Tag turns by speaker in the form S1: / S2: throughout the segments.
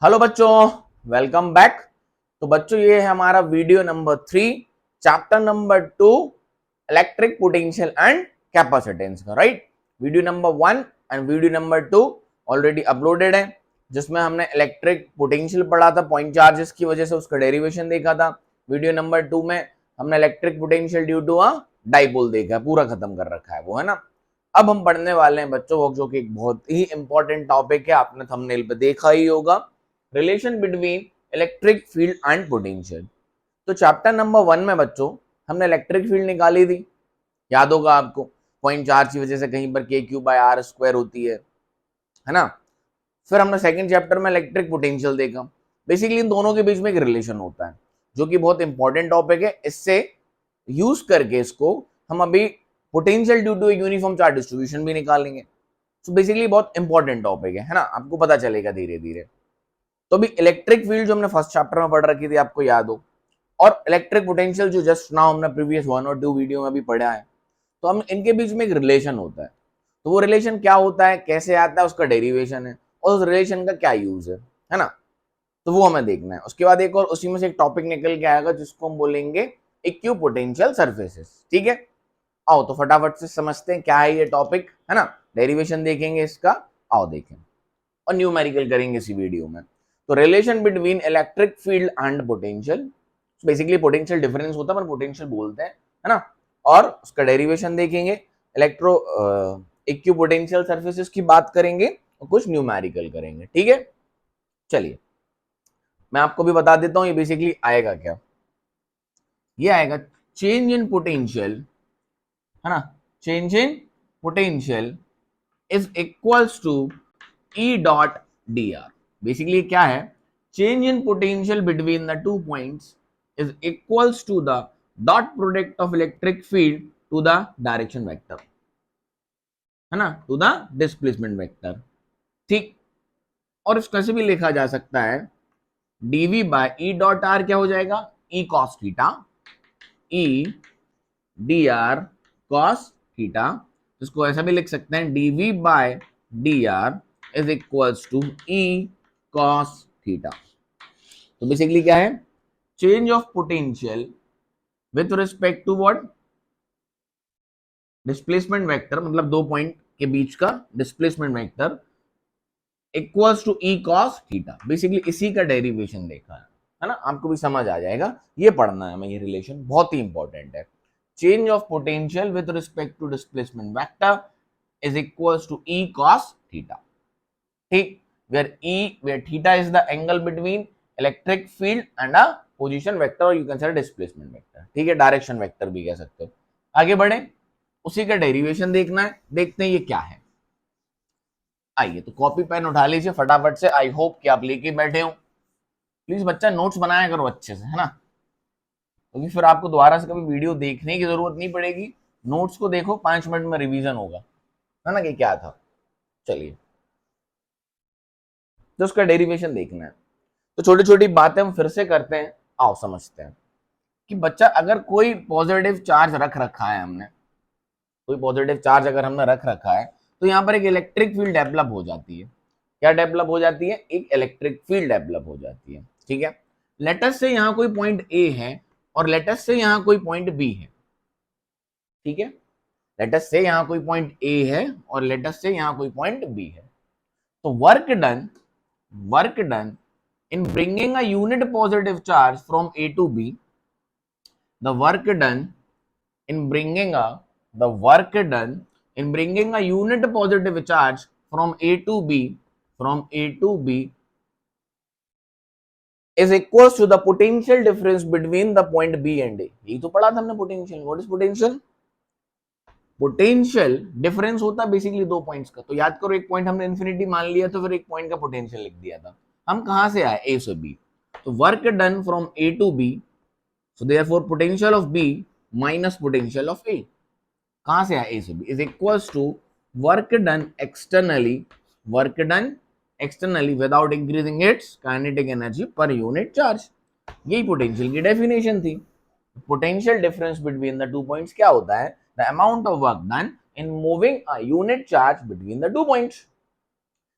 S1: Hello बच्चों, welcome back. तो बच्चों ये है हमारा video number 3, chapter number 2, electric potential and capacitance का। Right, video number 1 and video number 2 already uploaded है, जिसमें हमने इलेक्ट्रिक पोटेंशियल पढ़ा था, पॉइंट चार्जेस की वजह से उसका डेरिवेशन देखा था। वीडियो नंबर 2 में हमने electric potential due to a dipole देखा है, पूरा खत्म कर रखा है वो, है ना। अब हम पढ़ने वाले हैं बच्चों वो, जो कि एक बहुत ही इंपॉर्टेंट टॉपिक है, आपने थंबनेल पे देखा ही होगा, relation between electric field and potential. तो चैप्टर नंबर 1 में बच्चों हमने इलेक्ट्रिक फील्ड निकाली थी, याद होगा आपको। पॉइंट चार्ज की वजह से कहीं पर के क्यू बाय आर स्क्वायर होती है ना। फिर हमने सेकंड चैप्टर में इलेक्ट्रिक पोटेंशियल देखा। बेसिकली इन दोनों के बीच में एक रिलेशन होता है, जो कि बहुत इंपॉर्टेंट टॉपिक है। इससे यूज करके इसको हम अभी potential due to uniform charge distribution भी निकालेंगे। तो बेसिकली बहुत इंपॉर्टेंट टॉपिक है ना, आपको पता चलेगा धीरे धीरे। तो अभी इलेक्ट्रिक फील्ड जो हमने फर्स्ट चैप्टर में पढ़ रखी थी, आपको याद हो, और इलेक्ट्रिक पोटेंशियल जो जस्ट नाउ हमने प्रीवियस 1 और 2 वीडियो में भी पढ़ा है। तो हम इनके बीच में एक रिलेशन होता है। तो वो रिलेशन क्या होता है, कैसे आता है, उसका डेरिवेशन है, और उस रिलेशन का क्या यूज है ना। तो वो हमें देखना है। उसके बाद एक और उसी में से एक टॉपिक निकल के आएगा, जिसको हम बोलेंगे इक्विपोटेंशियल सर्फेसेस। ठीक है, आओ तो फटाफट से समझते हैं क्या है ये टॉपिक, है ना। डेरिवेशन देखेंगे इसका, आओ देखें, और न्यूमेरिकल करेंगे इसी वीडियो में। तो relation between electric field and potential, basically potential difference होता है पर पोटेंशियल बोलते हैं, है ना। और उसका डेरिवेशन देखेंगे, इलेक्ट्रो इक्विपोटेंशियल सर्फेसेस की बात करेंगे, और कुछ न्यूमेरिकल करेंगे। ठीक है, चलिए मैं आपको भी बता देता हूं ये बेसिकली आएगा क्या। ये आएगा चेंज इन पोटेंशियल, है ना। Change in potential is equals to E dot dr। Basically क्या है, change in potential between the two points is equals to the dot product of electric field to the direction vector, है ना, to the displacement vector. ठीक, और इसको ऐसे भी लिखा जा सकता है, dv by E dot R क्या हो जाएगा, E cos theta, E dr cos theta. इसको ऐसा भी लिख सकते हैं, dv by dr is equals to E cos theta. तो बेसिकली क्या है, change of potential with respect to what, displacement vector, मतलब दो पॉइंट के बीच का displacement vector equals to E cos theta. Basically इसी का डेरिवेशन देखा है ना, आपको भी समझ आ जाएगा। ये पढ़ना है हमें, ये रिलेशन बहुत ही इंपॉर्टेंट है। Change of potential with respect to displacement vector is equals to E cos theta. ठीक, where theta is the angle between electric field and a position vector, or you can say displacement vector। ठीक है, direction vector भी कह सकते हो। आगे बढ़े, उसी का डेरिवेशन देखना है, देखते हैं ये क्या है। आइए तो कॉपी पेन उठा लीजिए फटाफट से, आई होप कि आप लेके बैठे हो। प्लीज बच्चा नोट्स बनाया करो अच्छे से, है ना, क्योंकि फिर आपको दोबारा से कभी वीडियो देखने की जरूरत नहीं पड़ेगी। नोट्स को देखो, 5 मिनट में रिवीजन होगा, है ना, कि क्या था। चलिए, तो उसका डेरिवेशन देखना है। तो छोटी छोटी बातें हम फिर से करते हैं, आओ समझते हैं कि बच्चा अगर कोई पॉजिटिव चार्ज रख रखा है हमने, कोई पॉजिटिव चार्ज अगर हमने रख रखा है, तो यहाँ पर एक इलेक्ट्रिक फील्ड डेवलप हो जाती है। क्या डेवलप हो जाती है, एक इलेक्ट्रिक फील्ड डेवलप हो जाती है। ठीक है, लेटस से यहाँ कोई पॉइंट ए है, और लेटस से यहाँ कोई पॉइंट बी है। ठीक है, लेटस से यहाँ कोई पॉइंट ए है, और लेटस से यहाँ कोई पॉइंट बी है। तो work done in bringing a unit positive charge from A to B, the work done in bringing a unit positive charge from A to B is equals to the potential difference between the point B and A। यही तो पढ़ा था हमने potential. What is potential, potential difference होता है basically दो points का। तो याद करो, एक पॉइंट हमने इन्फिनिटी मान लिया, तो फिर एक पॉइंट का पोटेंशियल लिख दिया था। हम कहां से आए, ए से बी। तो work done from A to B, so therefore potential of B minus potential of A, कहां से आया, ए से B, is equals to work done externally without increasing its kinetic energy per unit charge. यही potential की definition थी। Potential difference between the two points क्या होता है, the amount of work done in moving a unit charge between the two points.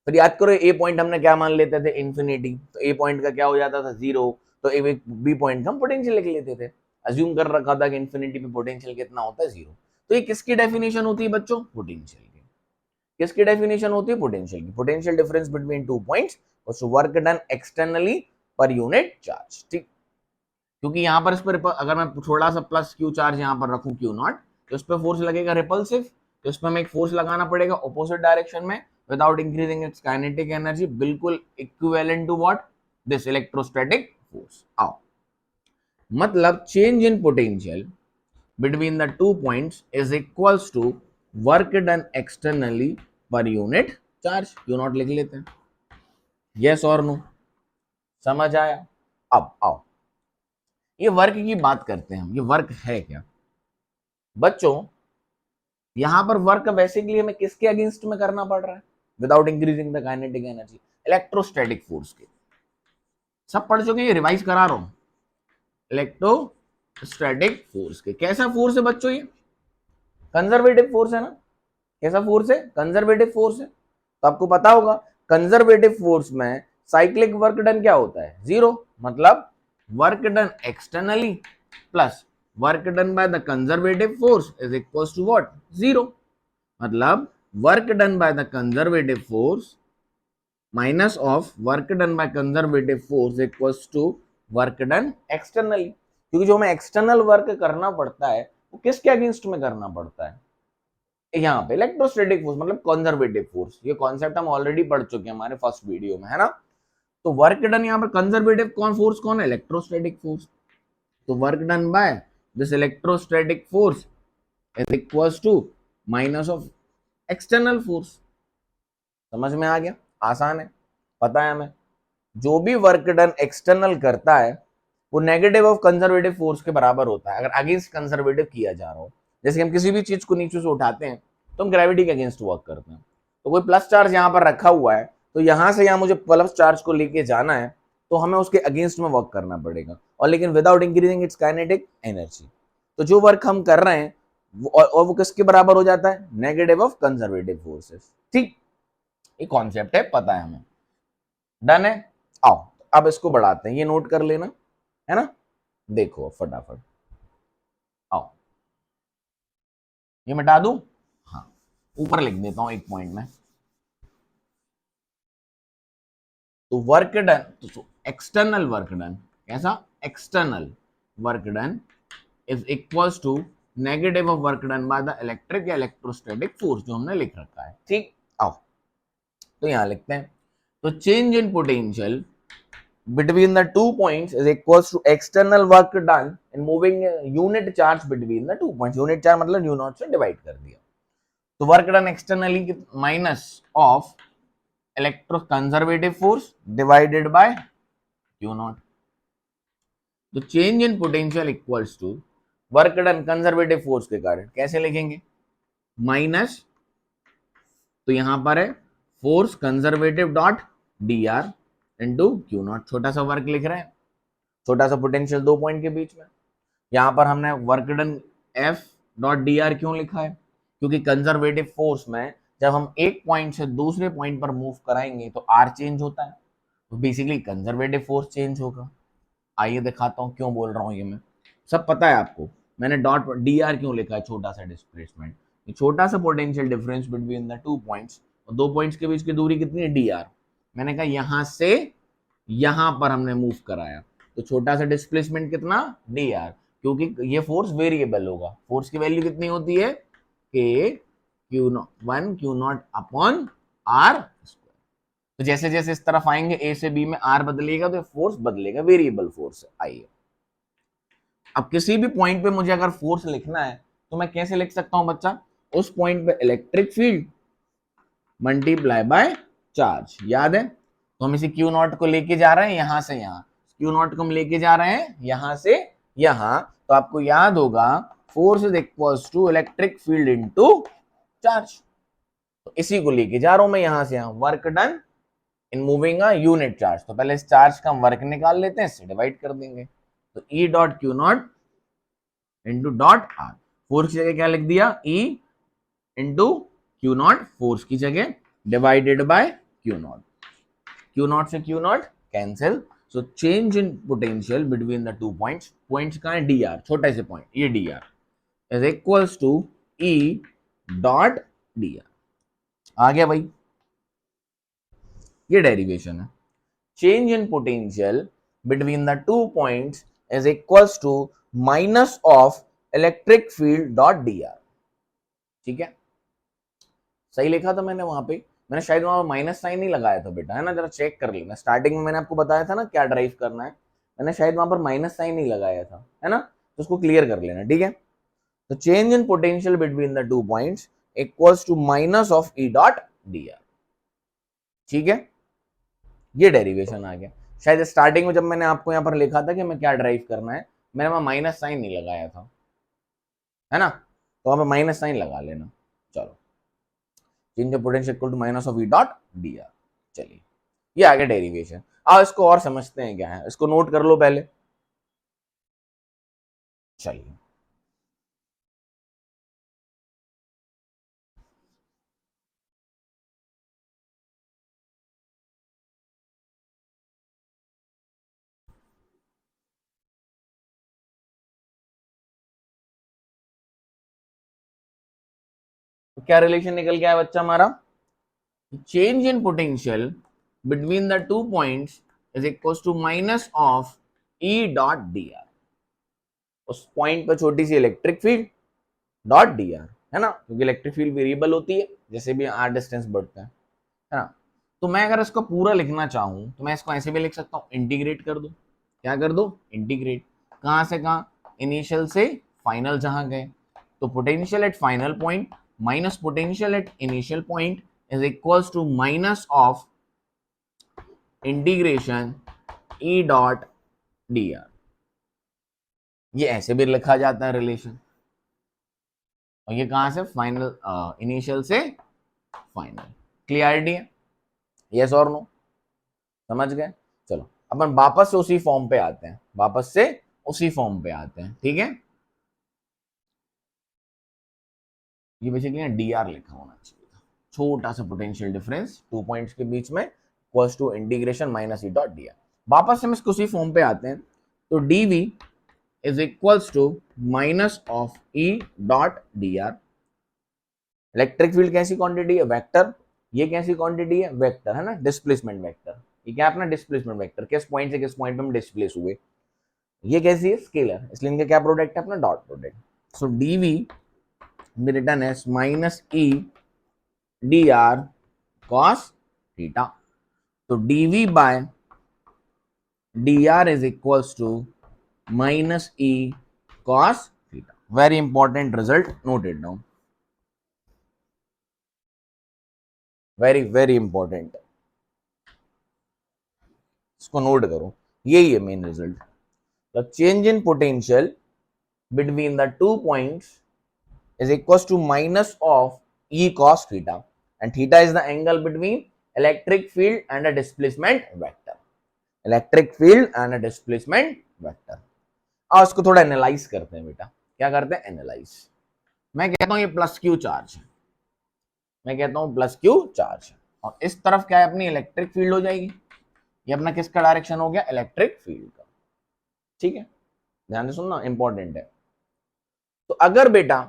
S1: फिर याद करो ए point हमने क्या मान लेते थे, इन्फिनिटी, तो ए पॉइंट का क्या हो जाता था, जीरो, तो ए बी पॉइंट का हम पोटेंशियल लिख लेते थे, अज्यूम कर रखा था कि इन्फिनिटी पे पोटेंशियल कितना होता है, जीरो। तो ये किसकी डेफिनेशन होती है बच्चों, पोटेंशियल की। किसकी डेफिनेशन होती है, पोटेंशियल की। Potential difference between 2 points was work done externally per unit charge, ठीक। क्योंकि यहाँ पर इस पर अगर मैं थोड़ा सा प्लस क्यू चार्ज यहाँ पर रखूं क्यू नॉट, तो इस पर फोर्स लगेगा रिपल्सिव, तो इस पर हमें एक फोर्स लगाना पड़ेगा ऑपोजिट डायरेक्शन में without increasing its kinetic energy, बिल्कुल equivalent to what, this electrostatic force. आओ, मतलब change in potential between the 2 points is equals to work done externally per unit charge, क्यों नॉट लिख लेते हैं, yes और no, समझ आया। अब आओ ये वर्क की बात करते हैं हम, ये वर्क है क्या बच्चों, यहां पर वर्क बेसिकली हमें किसके अगेंस्ट में करना पड़ रहा है, without increasing the kinetic energy, electrostatic force के। सब पढ़ चुके हैं, ये रिवाइज करा रहा हूं, इलेक्ट्रोस्टैटिक फोर्स के। कैसा फोर्स है बच्चों, ये कंजर्वेटिव फोर्स है ना, कैसा फोर्स है, कंजर्वेटिव फोर्स है। तो आपको पता होगा कंजर्वेटिव फोर्स में साइक्लिक वर्क डन क्या होता है, जीरो, मतलब work done externally plus work done by the conservative force is equal to what, zero. मतलब work done by the conservative force minus of work done by conservative force equals to work done externally, क्योंकि जो हमें external work करना पड़ता है वो किसके against में करना पड़ता है, यहाँ पे इलेक्ट्रोस्टैटिक फोर्स, मतलब कंजर्वेटिव फोर्स। ये कॉन्सेप्ट हम ऑलरेडी पढ़ चुके हैं हमारे फर्स्ट वीडियो में, है ना। तो वर्क डन यहाँ पर कंजर्वेटिव कौन फोर्स कौन है, इलेक्ट्रोस्टैटिक फोर्स। तो work done by this electrostatic force is equals to minus of external force. समझ में आ गया, आसान है, पता है हमें जो भी वर्क डन एक्सटर्नल करता है वो नेगेटिव ऑफ कंजर्वेटिव फोर्स के बराबर होता है अगर अगेंस्ट कंजर्वेटिव किया जा रहा हो। जैसे हम किसी भी चीज को नीचे से उठाते हैं तो हम ग्रेविटी के अगेंस्ट वर्क करते हैं, तो कोई प्लस चार्ज यहाँ पर रखा हुआ है, तो यहां से यहाँ मुझे प्लस चार्ज को लेके जाना है, तो हमें उसके अगेंस्ट में वर्क करना पड़ेगा, और लेकिन without increasing its kinetic energy. तो जो वर्क हम कर रहे हैं और वो किसके बराबर हो जाता है, नेगेटिव ऑफ कंजर्वेटिव फोर्सेस, ठीक। ये कॉन्सेप्ट है, पता है हमें, डन है। आओ अब इसको बढ़ाते हैं, ये नोट कर लेना, है ना। देखो फटाफट, आओ ये मिटा दूं, हाँ ऊपर लिख देता हूं एक पॉइंट में। तो वर्क डन, तो एक्सटर्नल वर्क डन, कैसा, external work done is equals to negative of work done by the electric या इलेक्ट्रोस्टैटिक फोर्स, जो हमने लिख रखा है, ठीक। आओ तो यहां लिखते हैं, तो change in potential between the 2 points is equals to external work done in moving unit charge between the 2 points। unit charge मतलब u नॉट से डिवाइड कर दिया, तो work done externally minus of electro conservative force divided by u naught. तो change in potential equals to work done conservative force के कारण कैसे लिखेंगे, माइनस, तो यहां पर है force conservative dot D R into Q naught, छोटा सा वर्क लिख रहे हैं, छोटा सा पोटेंशियल 2 पॉइंट के बीच में। यहां पर हमने work done F dot D R क्यों लिखा है, क्योंकि कंजर्वेटिव फोर्स में जब हम एक पॉइंट से दूसरे पॉइंट पर मूव कराएंगे तो आर चेंज होता है, तो बेसिकली कंजर्वेटिव फोर्स चेंज होगा। आइए दिखाता हूं क्यों बोल रहा हूं, ये मैं सब पता है आपको, मैंने डॉट डी आर क्यों लिखा है, छोटा सा डिस्प्लेसमेंट, छोटा सा potential difference between the 2 points, और 2 पॉइंट्स के बीच की दूरी कितनी है, डी आर। मैंने कहा यहां से यहां पर हमने मूव कराया, तो छोटा सा डिस्प्लेसमेंट कितना, डी आर, क्योंकि ये फोर्स वेरिएबल होगा, फोर्स की वैल्यू कितनी होती है, K Q naught 1 Q naught upon R square. तो जैसे जैसे इस तरफ आएंगे ए से बी में आर बदलेगा तो फोर्स बदलेगा, वेरिएबल फोर्स है। आइए अब किसी भी पॉइंट पे मुझे अगर फोर्स लिखना है तो मैं कैसे लिख सकता हूं बच्चा, उस पॉइंट पे electric field multiply by charge, याद है। तो हम इसे क्यू नॉट को लेके जा रहे हैं यहां से यहां, क्यू नॉट को हम लेके जा रहे हैं यहां से यहां, तो आपको याद होगा force is equals to electric field into charge. तो इसी को लेके जा रहा हूं मैं यहां से यहां, work done in moving a unit charge. तो पहले इस चार्ज का हम वर्क निकाल लेते हैं, इससे डिवाइड कर देंगे, तो E dot Q naught into dot R, force की जगह क्या लिख दिया, E into Q naught force की जगह divided by Q naught, Q naught से Q naught cancel, so change in potential between the two points, points कहाँ है, डी आर, छोटे से पॉइंट ये D are is equals to E dot D R. आ गया भाई, ये डेरिवेशन है। Change in potential between the two points is equals to minus of electric field dot D R. ठीक है, सही लिखा था मैंने वहां पे, मैंने शायद वहां माइनस साइन नहीं लगाया था बेटा, है ना, जरा चेक कर लेना। स्टार्टिंग में मैंने आपको बताया था ना क्या ड्राइव करना है, मैंने शायद वहां पर माइनस साइन नहीं लगाया था, है ना, तो उसको क्लियर कर लेना। ठीक है, तो change in potential between the two points equals to minus of E dot D R. ठीक है, ये डेरिवेशन आ गया। शायद स्टार्टिंग में जब मैंने आपको यहाँ पर लिखा था कि मैं क्या ड्राइव करना है, मैंने वहां माइनस साइन नहीं लगाया था, है ना, तो वहां पर माइनस साइन लगा लेना। चलो, change the potential equal to minus of E dot D R. चलिए, ये आ गया डेरिवेशन। अब इसको और समझते हैं क्या है, इसको नोट कर लो पहले। चलिए, तो क्या रिलेशन निकल के आया बच्चा हमारा, change in potential between the two points is equal to minus of E dot D r. उस पॉइंट पर छोटी सी electric field dot D r, है ना, क्योंकि इलेक्ट्रिक फील्ड वेरिएबल होती है जैसे भी आर डिस्टेंस बढ़ता है ना। तो मैं अगर इसको पूरा लिखना चाहूं तो मैं इसको ऐसे भी लिख सकता हूं, इंटीग्रेट कर दो। क्या कर दो, इंटीग्रेट। कहां से कहां, इनिशियल से फाइनल जहां गए, तो potential at final point minus potential at initial point is equals to minus of integration E dot D R. ये ऐसे भी लिखा जाता है रिलेशन, और ये कहां से, फाइनल इनिशियल से फाइनल। क्लियरिटी है, यस और नो, समझ गए। चलो अपन वापस से उसी फॉर्म पे आते हैं, वापस से उसी फॉर्म पे आते हैं। ठीक है, ये बेसिकली डी आर लिखा होना चाहिए था, छोटा सा पोटेंशियल डिफरेंस टू पॉइंट्स के बीच में equals to integration minus E dot D R. वापस से हम इसको उसी फॉर्म पे आते हैं, तो D V is equals to minus of E dot D R. Electric field कैसी क्वांटिटी है, वेक्टर, ये कैसी क्वांटिटी है, वेक्टर, है ना, डिस्प्लेसमेंट वेक्टर। ये क्या अपना डिस्प्लेसमेंट वेक्टर, किस पॉइंट से किस पॉइंट पे हम डिस्प्लेस हुए। ये कैसी है, स्केलर, इसलिए इनका क्या प्रोडक्ट है, अपना dot product. So d v written as minus E d r cos theta. तो D v by D R is equals to minus E cos theta. Very important result, note it down, very very important, इसको note करो, यही है main result. The change in potential between the two points is equals to minus of E cos theta, and theta is the angle between electric field and a displacement vector. Electric field and a displacement vector. अब इसको थोड़ा analyse करते हैं बेटा, क्या करते हैं, analyse. मैं कहता हूं ये प्लस क्यू चार्ज है, मैं कहता हूं प्लस क्यू चार्ज है, और इस तरफ क्या है, अपनी इलेक्ट्रिक फील्ड हो जाएगी। ये अपना किसका डायरेक्शन हो गया, इलेक्ट्रिक फील्ड का। ठीक है, ध्यान से सुनना, इंपॉर्टेंट है। तो अगर बेटा,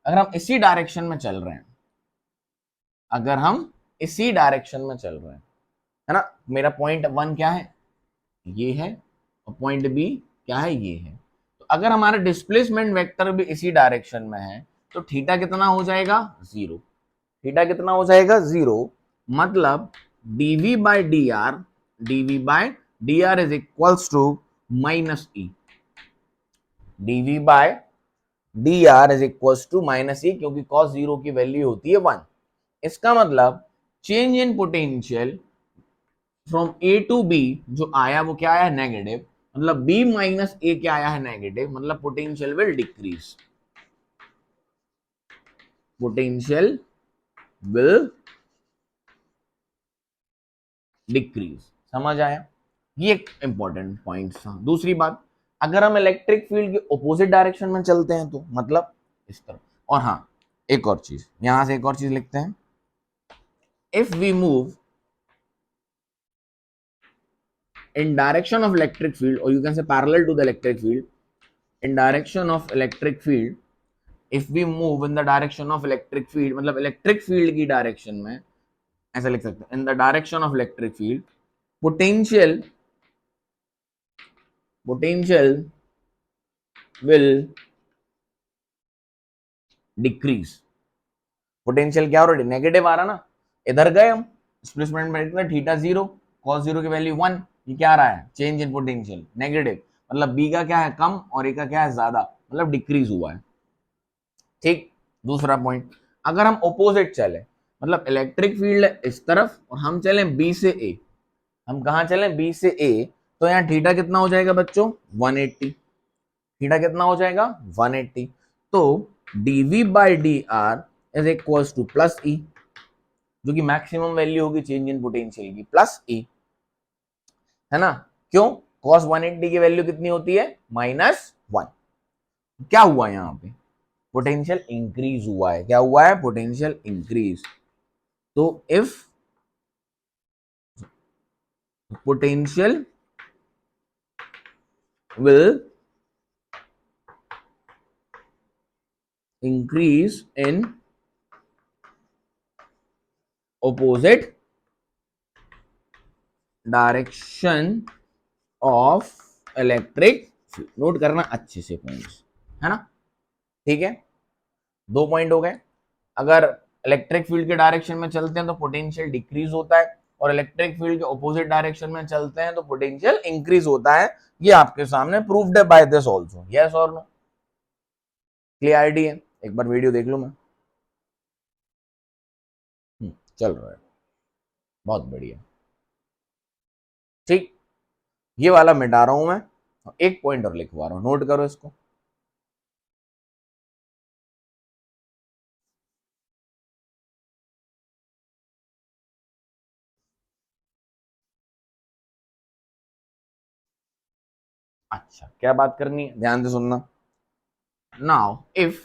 S1: अगर हम इसी डायरेक्शन में चल रहे हैं, अगर हम इसी डायरेक्शन में चल रहे हैं, है ना, मेरा पॉइंट वन क्या है, ये है, और पॉइंट बी क्या है, ये है। तो अगर हमारा डिस्प्लेसमेंट वेक्टर भी इसी डायरेक्शन में है, तो थीटा कितना हो जाएगा, जीरो। थीटा कितना हो जाएगा, जीरो। मतलब dv by D r, dv by D R is equals to minus E, dv by D R is equals to minus E, क्योंकि cos जीरो की वैल्यू होती है वन। इसका मतलब change in potential from A to B जो आया वो क्या आया, नेगेटिव। मतलब b माइनस ए क्या आया है, नेगेटिव। मतलब potential will decrease, potential will decrease. समझ आया, ये एक इंपॉर्टेंट पॉइंट था। दूसरी बात, अगर हम इलेक्ट्रिक फील्ड के ऑपोजिट डायरेक्शन में चलते हैं तो मतलब इस तरह। और हाँ, एक और चीज, यहां से एक और चीज लिखते हैं, if we move in direction of electric field, or you can say parallel to the electric field, in direction of electric field, if we move in the direction of electric field, मतलब electric field की direction में ऐसा लिख सकते हैं, in the direction of electric field, potential will decrease. Potential क्या हो रहा है, नेगेटिव आ रहा ना, इधर गए हम, डिस्प्लेसमेंट में इतना थीटा 0, cos 0 की वैल्यू 1, ये क्या आ रहा है, चेंज इन पोटेंशियल नेगेटिव, मतलब बी का क्या है कम और ए का क्या है ज्यादा, मतलब डिक्रीज हुआ है। ठीक, दूसरा पॉइंट, अगर हम ऑपोजिट चले, मतलब इलेक्ट्रिक फील्ड इस तरफ और हम चले बी से ए, हम कहा चले बी से ए, तो यहाँ थीटा कितना हो जाएगा बच्चों 180, थीटा कितना हो जाएगा 180, तो dv by D R is equals to plus E, जो कि मैक्सिमम वैल्यू होगी चेंज इन पोटेंशियल की, प्लस ई, है ना, क्यों, cos 180 की वैल्यू कितनी होती है -1, क्या हुआ यहाँ पे, पोटेंशियल इंक्रीज हुआ है, क्या हुआ है, पोटेंशियल इंक्रीज, तो if potential will increase in opposite direction of electric field. Note करना अच्छे से पॉइंट्स, है ना, ठीक है, 2 पॉइंट हो गए। अगर इलेक्ट्रिक फील्ड के डायरेक्शन में चलते हैं तो पोटेंशियल डिक्रीज होता है, और इलेक्ट्रिक फील्ड के ऑपोजिट डायरेक्शन में चलते हैं तो पोटेंशियल इंक्रीज होता है। ये आपके सामने प्रूव्ड है बाय दिस आल्सो, यस और नो, क्लियरिटी है, एक बार वीडियो देख लो मैं, चल रहा है, बहुत बढ़िया, ठीक, ये वाला मिटा रहा हूं मैं, एक पॉइंट और लिखवा रहा हूं, नोट करो इसको, अच्छा क्या बात करनी है, ध्यान से सुनना, now if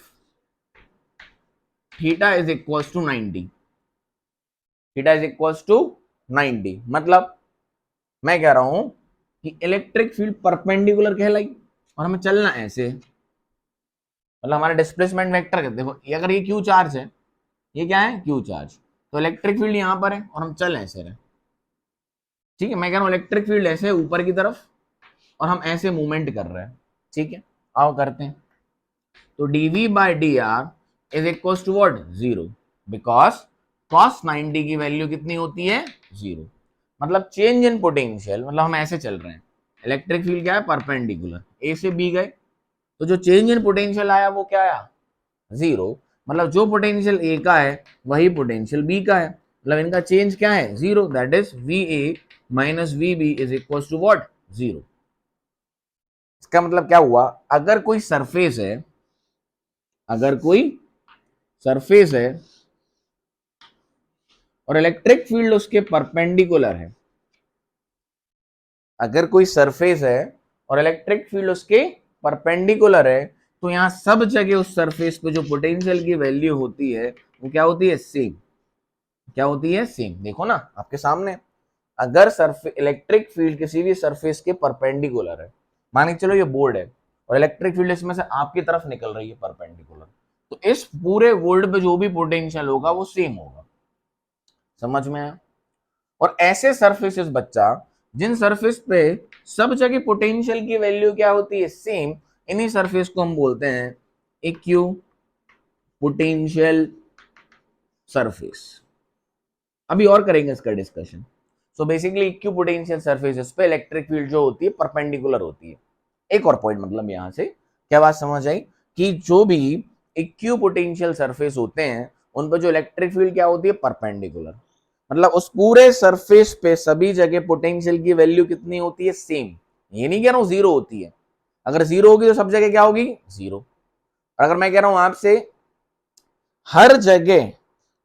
S1: theta is equals to 90, theta is equals to 90, मतलब मैं कह रहा हूं कि इलेक्ट्रिक फील्ड परपेंडिकुलर कहलाई और हमें चलना ऐसे, मतलब हमारा डिस्प्लेसमेंट वेक्टर कहते हैं, अगर ये क्यू चार्ज है, ये क्या है क्यू चार्ज, तो इलेक्ट्रिक फील्ड यहां पर है और हम चल ऐसे रहे, ठीक है, मैं कह रहा हूं इलेक्ट्रिक फील्ड ऐसे ऊपर की तरफ और हम ऐसे मूवमेंट कर रहे हैं, ठीक है, आओ करते हैं, तो dv by D R is equal to what 0, because cos 90 की वैल्यू कितनी होती है 0, मतलब चेंज इन पोटेंशियल, मतलब हम ऐसे चल रहे हैं, इलेक्ट्रिक फील्ड क्या है परपेंडिकुलर, ए से बी गए, तो जो चेंज इन पोटेंशियल आया वो क्या आया 0, मतलब जो पोटेंशियल ए का है वही पोटेंशियल बी का है, मतलब इनका चेंज क्या है 0, that is V A minus V B is equal to what 0। इसका मतलब क्या हुआ, अगर कोई सरफेस है, अगर कोई सरफेस है और इलेक्ट्रिक फील्ड उसके परपेंडिकुलर है, अगर कोई सरफेस है और इलेक्ट्रिक फील्ड उसके परपेंडिकुलर है, तो यहां सब जगह उस सरफेस पे जो पोटेंशियल की वैल्यू होती है वो क्या होती है सेम, क्या होती है सेम, देखो ना आपके सामने, अगर सरफेस इलेक्ट्रिक फील्ड किसी भी सरफेस के परपेंडिकुलर है, मान के चलो ये बोर्ड है और इलेक्ट्रिक फील्ड इसमें से आपकी तरफ निकल रही है परपेंडिकुलर, तो इस पूरे बोर्ड पे जो भी पोटेंशियल होगा वो सेम होगा, समझ में आया, और ऐसे सरफेसेस बच्चा जिन सरफेस पे सब जगह पोटेंशियल की वैल्यू क्या होती है सेम, इन्हीं सरफेस को हम बोलते हैं इक्यू पोटेंशियल सरफेस। अभी और करेंगे इसका discussion. So basically equipotential surfaces पे इलेक्ट्रिक फील्ड जो होती है परपेंडिकुलर होती है। एक और पॉइंट, मतलब यहां से क्या बात समझ आई कि जो भी इक्यू पोटेंशियल सरफेस होते हैं उन पर जो इलेक्ट्रिक फील्ड क्या होती है परपेंडिकुलर, मतलब उस पूरे सरफेस पे सभी जगह पोटेंशियल की वैल्यू कितनी होती है सेम, ये नहीं कह रहा हूं जीरो होती है, अगर जीरो होगी तो सब जगह क्या होगी जीरो, अगर मैं कह रहा हूं आपसे हर जगह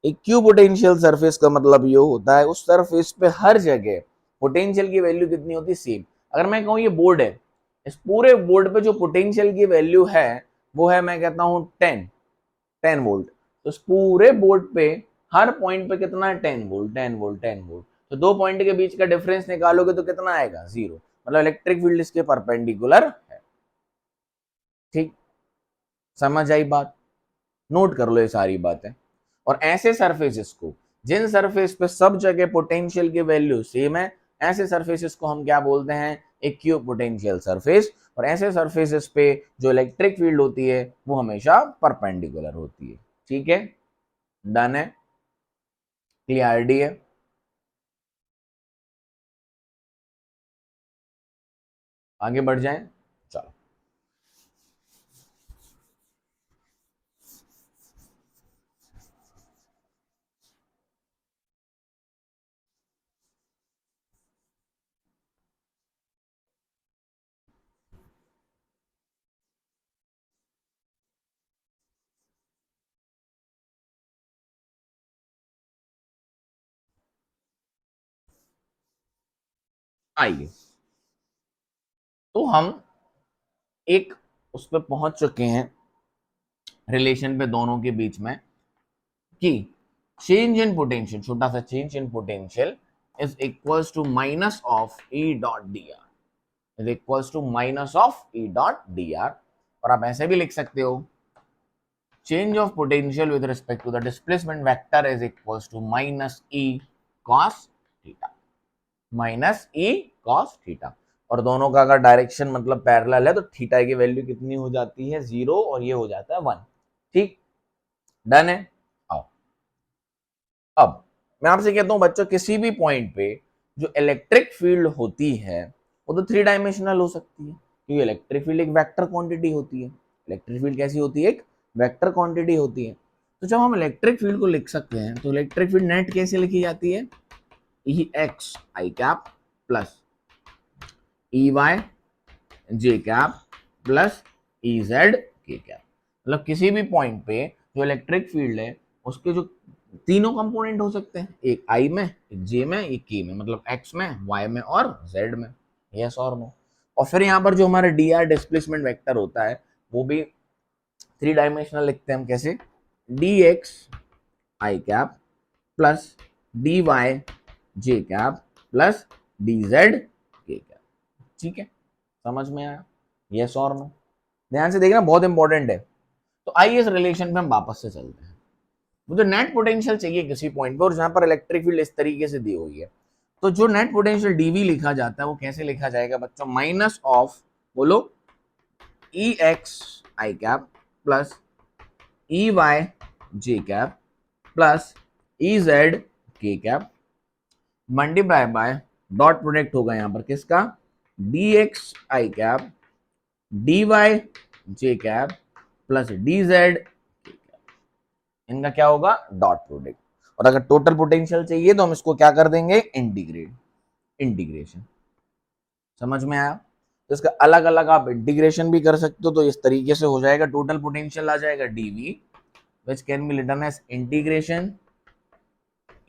S1: इक्यू पोटेंशियल सरफेस का मतलब ये होता है उस सरफेस पे हर जगह पोटेंशियल की वैल्यू कितनी होती है सेम। अगर मैं कहूं ये बोर्ड है, इस पूरे बोर्ड पे जो पोटेंशियल की वैल्यू है वो है, मैं कहता हूं 10 वोल्ट, तो इस पूरे बोर्ड पे हर पॉइंट पे कितना है 10 वोल्ट 10 वोल्ट 10 वोल्ट, तो दो पॉइंट के बीच का डिफरेंस निकालोगे तो कितना आएगा, 0, मतलब इलेक्ट्रिक फील्ड इसके परपेंडिकुलर है। ठीक, समझ आई बात, नोट कर लो ये सारी बातें। और ऐसे सरफेसेस को, जिन सरफेस पे सब जगह पोटेंशियल की वैल्यू सेम है, ऐसे सरफेसेस को हम क्या बोलते हैं, इक्विपोटेंशियल पोटेंशियल सरफेस। और ऐसे सरफेसेस पे जो इलेक्ट्रिक फील्ड होती है वो हमेशा परपेंडिकुलर होती है। ठीक है, डन है, क्लियरिटी है। आगे बढ़ जाएं, चलो। आइए, तो हम एक उस पर पहुंच चुके हैं रिलेशन पे दोनों के बीच में, कि चेंज इन पोटेंशियल, छोटा सा change in potential is equals to minus of E dot D R, is equals to minus of E dot D R. और आप ऐसे भी लिख सकते हो, change of potential with respect to the displacement vector is equals to minus E cos theta, minus E cos theta। और दोनों का अगर डायरेक्शन मतलब पैरेलल है तो थीटा की वैल्यू कितनी हो जाती है, 0, और ये हो जाता है 1। ठीक, डन है। आओ, अब मैं आपसे कहता हूं बच्चों, किसी भी पॉइंट पे जो इलेक्ट्रिक फील्ड होती है वो तो 3 डायमेंशनल हो सकती है, क्योंकि इलेक्ट्रिक फील्ड एक वेक्टर क्वांटिटी होती है। इलेक्ट्रिक फील्ड कैसी होती है, एक वेक्टर क्वांटिटी होती है। तो जब हम इलेक्ट्रिक फील्ड को लिख सकते हैं तो इलेक्ट्रिक फील्ड नेट कैसे लिखी जाती है, ई एक्स आई कैप प्लस ई वाई जे कैप प्लस ई जेड के कैप। मतलब किसी भी पॉइंट पे जो इलेक्ट्रिक फील्ड है उसके जो तीनों कंपोनेंट हो सकते हैं, एक आई में, एक जे में, एक के में, मतलब एक्स में, वाई में और जेड में, यस और नो। और फिर यहाँ पर जो हमारा डी आर डिस्प्लेसमेंट वेक्टर होता है वो भी 3 डायमेंशनल लिखते हैं हम, कैसे, डी एक्स आई कैप प्लस डी वाई जे कैप प्लस डी जेड के कैप। ठीक है, समझ में आया, यस और नो। ध्यान से देखना, बहुत इंपॉर्टेंट है। तो आइए इस रिलेशन पे हम वापस से चलते हैं। मुझे नेट पोटेंशियल चाहिए किसी पॉइंट पे, और जहां पर इलेक्ट्रिक फील्ड इस तरीके से दी हुई है, तो जो नेट पोटेंशियल डीवी लिखा जाता है वो कैसे लिखा जाएगा बच्चों, माइनस ऑफ, बोलो, ई एक्स आई कैप प्लस ई वाई जे कैप प्लस ई जेड के cap multiply by, dot product होगा यहां पर किसका, डी एक्स आई कैप डी वाई जे कैप प्लस डी जेड, इनका क्या होगा, डॉट प्रोडक्ट। और अगर टोटल पोटेंशियल चाहिए तो हम इसको क्या कर देंगे, इंटीग्रेट, इंटीग्रेशन। समझ में आया, तो इसका अलग अलग आप इंटीग्रेशन भी कर सकते हो, तो इस तरीके से हो जाएगा, टोटल पोटेंशियल आ जाएगा D V which can be written as integration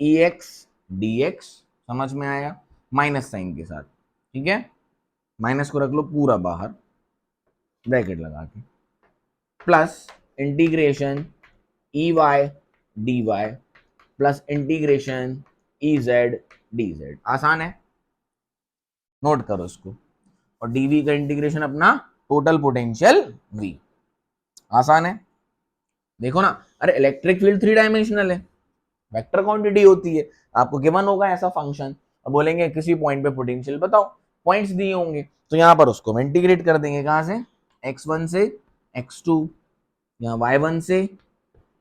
S1: E X D X, समझ में आया, माइनस साइन के साथ। ठीक है, माइनस को रख लो पूरा बाहर ब्रैकेट लगा के, plus integration E Y D Y plus integration E Z D Z. आसान है, नोट करो इसको। और डीवी का इंटीग्रेशन अपना टोटल पोटेंशियल वी, आसान है। देखो ना, अरे इलेक्ट्रिक फील्ड 3 डायमेंशनल है, वेक्टर क्वांटिटी होती है, आपको गिवन होगा ऐसा फंक्शन, और बोलेंगे किसी पॉइंट पे पोटेंशियल बताओ, पॉइंट्स दिए होंगे, तो यहां पर उसको हम इंटीग्रेट कर देंगे, कहां से, x1 से x2, यहाँ y1 से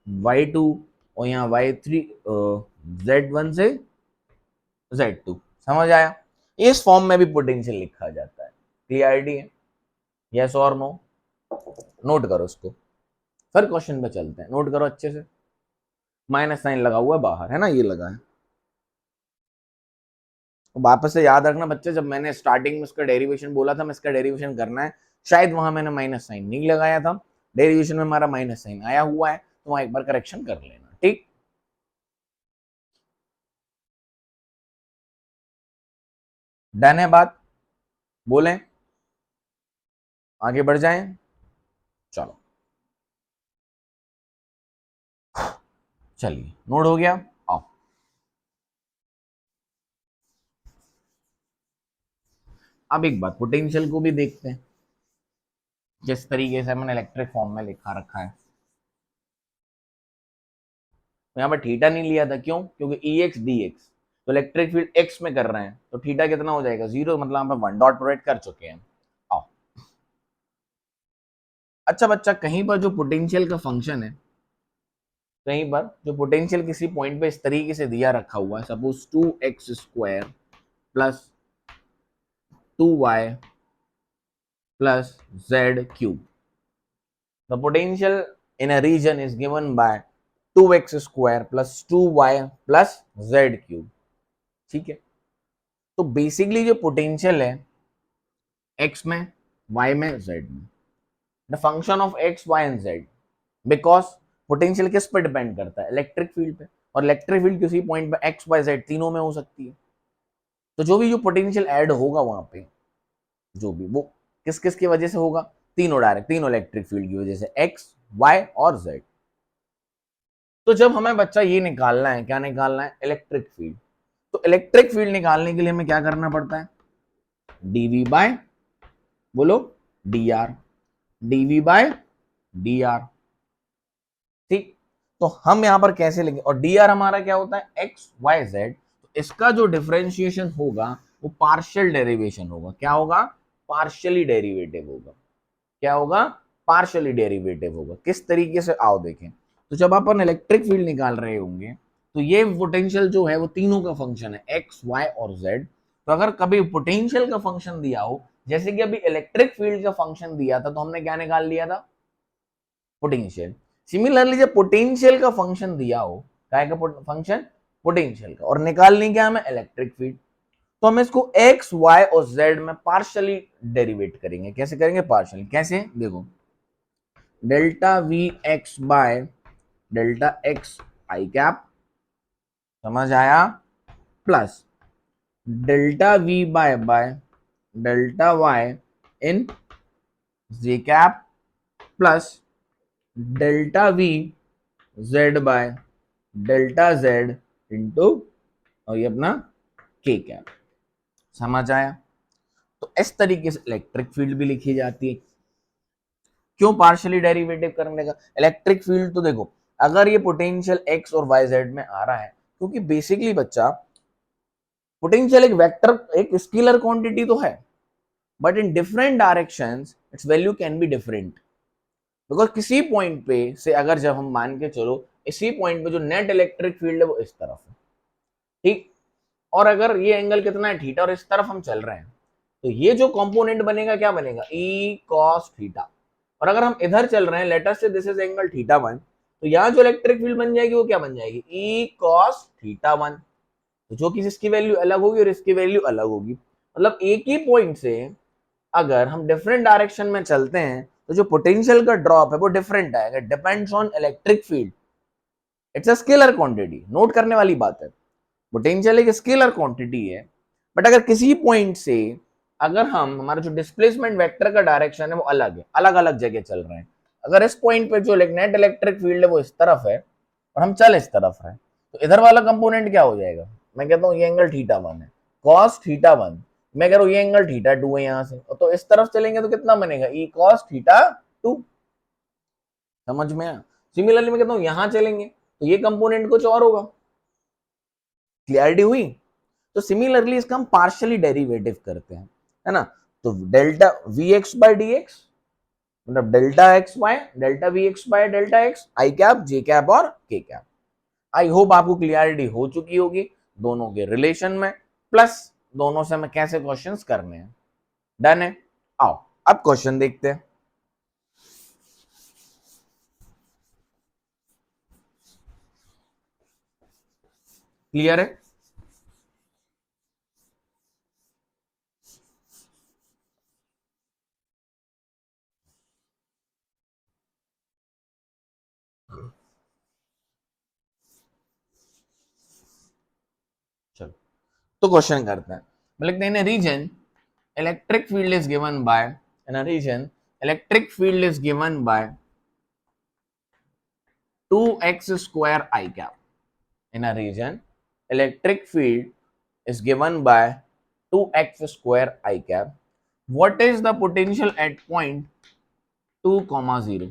S1: y2, और यहाँ y3 z1 से z2। समझ आया, इस फॉर्म में भी पोटेंशियल लिखा जाता है। क्लियरिटी है, यस और नो, नोट करो इसको। फिर क्वेश्चन पे चलते हैं, नोट करो अच्छे से। माइनस साइन लगा हुआ है बाहर, है ना, ये लगा है। वापस से याद रखना बच्चे, जब मैंने स्टार्टिंग में इसका डेरिवेशन बोला था, मैं इसका डेरिवेशन करना है, शायद वहां मैंने माइनस साइन नहीं लगाया था, डेरिवेशन में हमारा माइनस साइन आया हुआ है, तो वहां एक बार करेक्शन कर लेना। ठीक, डन है बात, बोलें, आगे बढ़ जाएं, चलो, चलिए, नोट हो गया। आओ, अब एक बात पोटेंशियल को भी देखते हैं, जिस तरीके से मैंने इलेक्ट्रिक फॉर्म में लिखा रखा है। तो यहाँ पर थीटा नहीं लिया था, क्यों? क्योंकि ई एक्स डी एक्स तो इलेक्ट्रिक फील्ड एक्स में कर रहे हैं, तो थीटा कितना हो जाएगा? 0, मतलब यहाँ पर 1 डॉट प्रोवाइड कर चुके हैं। आओ, अच्छा बच्चा, कहीं पर जो पोटेंशियल का फंक्शन है, कहीं पर जो पोटेंशियल किसी पॉइंट पे इस तरीके से दिया रखा हुआ है, suppose 2x² plus 2y plus z³ the potential in a region is given by 2x² plus 2y plus z³। ठीक है, तो बेसिकली जो पोटेंशियल है x में, y में, z में, the function of x, y and z, because potential किस पर डिपेंड करता है? इलेक्ट्रिक फील्ड पे, और इलेक्ट्रिक फील्ड किसी पॉइंट पे x, y, z तीनों में हो सकती है। तो जो भी जो पोटेंशियल ऐड होगा वहां पे, जो भी वो किस किस की वजह से होगा? तीनों डायरेक्ट, तीनों इलेक्ट्रिक फील्ड की वजह से, x, y और z। तो जब हमें बच्चा ये निकालना है, क्या निकालना है? Electric field. तो इलेक्ट्रिक फील्ड निकालने के लिए हमें क्या करना पड़ता है? डीवी बाय, बोलो, D R, D V by D R. ठीक, तो हम यहां पर कैसे लेंगे? और डी आर हमारा क्या होता है? X Y Z. तो इसका जो डिफरेंशिएशन होगा वो पार्शियल डेरिवेशन होगा। क्या होगा? पार्शियली डेरिवेटिव होगा। क्या होगा? पार्शियली डेरिवेटिव होगा। किस तरीके से? आओ देखें। तो जब अपन इलेक्ट्रिक फील्ड निकाल रहे होंगे, तो ये पोटेंशियल जो है वो तीनों का फंक्शन है, एक्स, वाई और जेड। तो अगर कभी पोटेंशियल का फंक्शन दिया हो, जैसे कि अभी इलेक्ट्रिक फील्ड का फंक्शन दिया था, तो हमने क्या निकाल लिया था? पोटेंशियल। सिमिलरली जब पोटेंशियल का फंक्शन दिया हो, क्या का फंक्शन? पोटेंशियल का, और निकालनी क्या हमें? Electric field. तो हम इसको एक्स, वाई और जेड में पार्शियली डेरिवेट करेंगे। कैसे करेंगे? पार्शियली। कैसे? देखो, delta we x by delta x I cap, समझ आया? Plus delta V by delta Y in J cap, plus delta V Z by delta Z into, और ये अपना के कैप। समझ आया? तो इस तरीके से इलेक्ट्रिक फील्ड भी लिखी जाती है। क्यों पार्शियली डेरिवेटिव करने का? इलेक्ट्रिक फील्ड तो देखो, अगर ये पोटेंशियल एक्स और वाई जेड में आ रहा है, क्योंकि बेसिकली बच्चा पोटेंशियल एक वेक्टर, एक स्केलर क्वांटिटी तो है, but in different directions it's value can be different. Because किसी पॉइंट पे से अगर जब हम मान के चलो, इसी पॉइंट पे जो नेट इलेक्ट्रिक फील्ड है वो इस तरफ है, ठीक, और अगर ये एंगल कितना है? थीटा, और इस तरफ हम चल रहे हैं, तो ये जो कंपोनेंट बनेगा क्या बनेगा? E cos theta. और अगर हम इधर चल रहे हैं, लेटर से दिस इज एंगल θ1, तो यहाँ जो इलेक्ट्रिक फील्ड बन जाएगी वो क्या बन जाएगी? E cos θ1। तो जो कि इसकी वैल्यू अलग होगी और इसकी वैल्यू अलग होगी, मतलब एक ही पॉइंट से अगर हम डिफरेंट डायरेक्शन में चलते हैं, तो जो पोटेंशियल का ड्रॉप है वो डिफरेंट आएगा। Depends on electric field. It's a scalar quantity, note करने वाली बात है। पोटेंशियल एक स्केलर क्वांटिटी है, बट अगर किसी पॉइंट से अगर हम, हमारा जो डिस्प्लेसमेंट वेक्टर का डायरेक्शन है वो अलग है, अलग अलग जगह चल रहे हैं, अगर इस पॉइंट पे जो नेट इलेक्ट्रिक फील्ड है वो इस तरफ है और हम चल इस तरफ है, तो इधर वाला कंपोनेंट क्या हो जाएगा? मैं कहता हूँ ये एंगल θ1 है, कॉस θ1। मैं कह रहा हूँ ये एंगल θ2 है यहाँ से, तो इस तरफ चलेंगे तो कितना बनेगा? E cos θ2। समझ में आया? सिमिलरली मैं कहता हूँ यहाँ चलेंगे तो ये कंपोनेंट कुछ और होगा। क्लियरिटी हुई? तो सिमिलरली इसका हम पार्शियली डेरिवेटिव करते हैं, है ना? तो delta we x by d x, मतलब delta x y, delta we x by delta x, I cap, j cap और के कैप। आई होप आपको क्लियरिटी हो चुकी होगी दोनों के रिलेशन में, प्लस दोनों से हमें कैसे क्वेश्चंस करने हैं। डन है? आओ अब क्वेश्चन देखते हैं। क्लियर है? चलो तो क्वेश्चन करते हैं। लिखते हैं, region electric field is given by, in a region electric field is given by 2x² I cap. In a region, electric field is given by 2x square I cap. What is the potential at point 2, 0?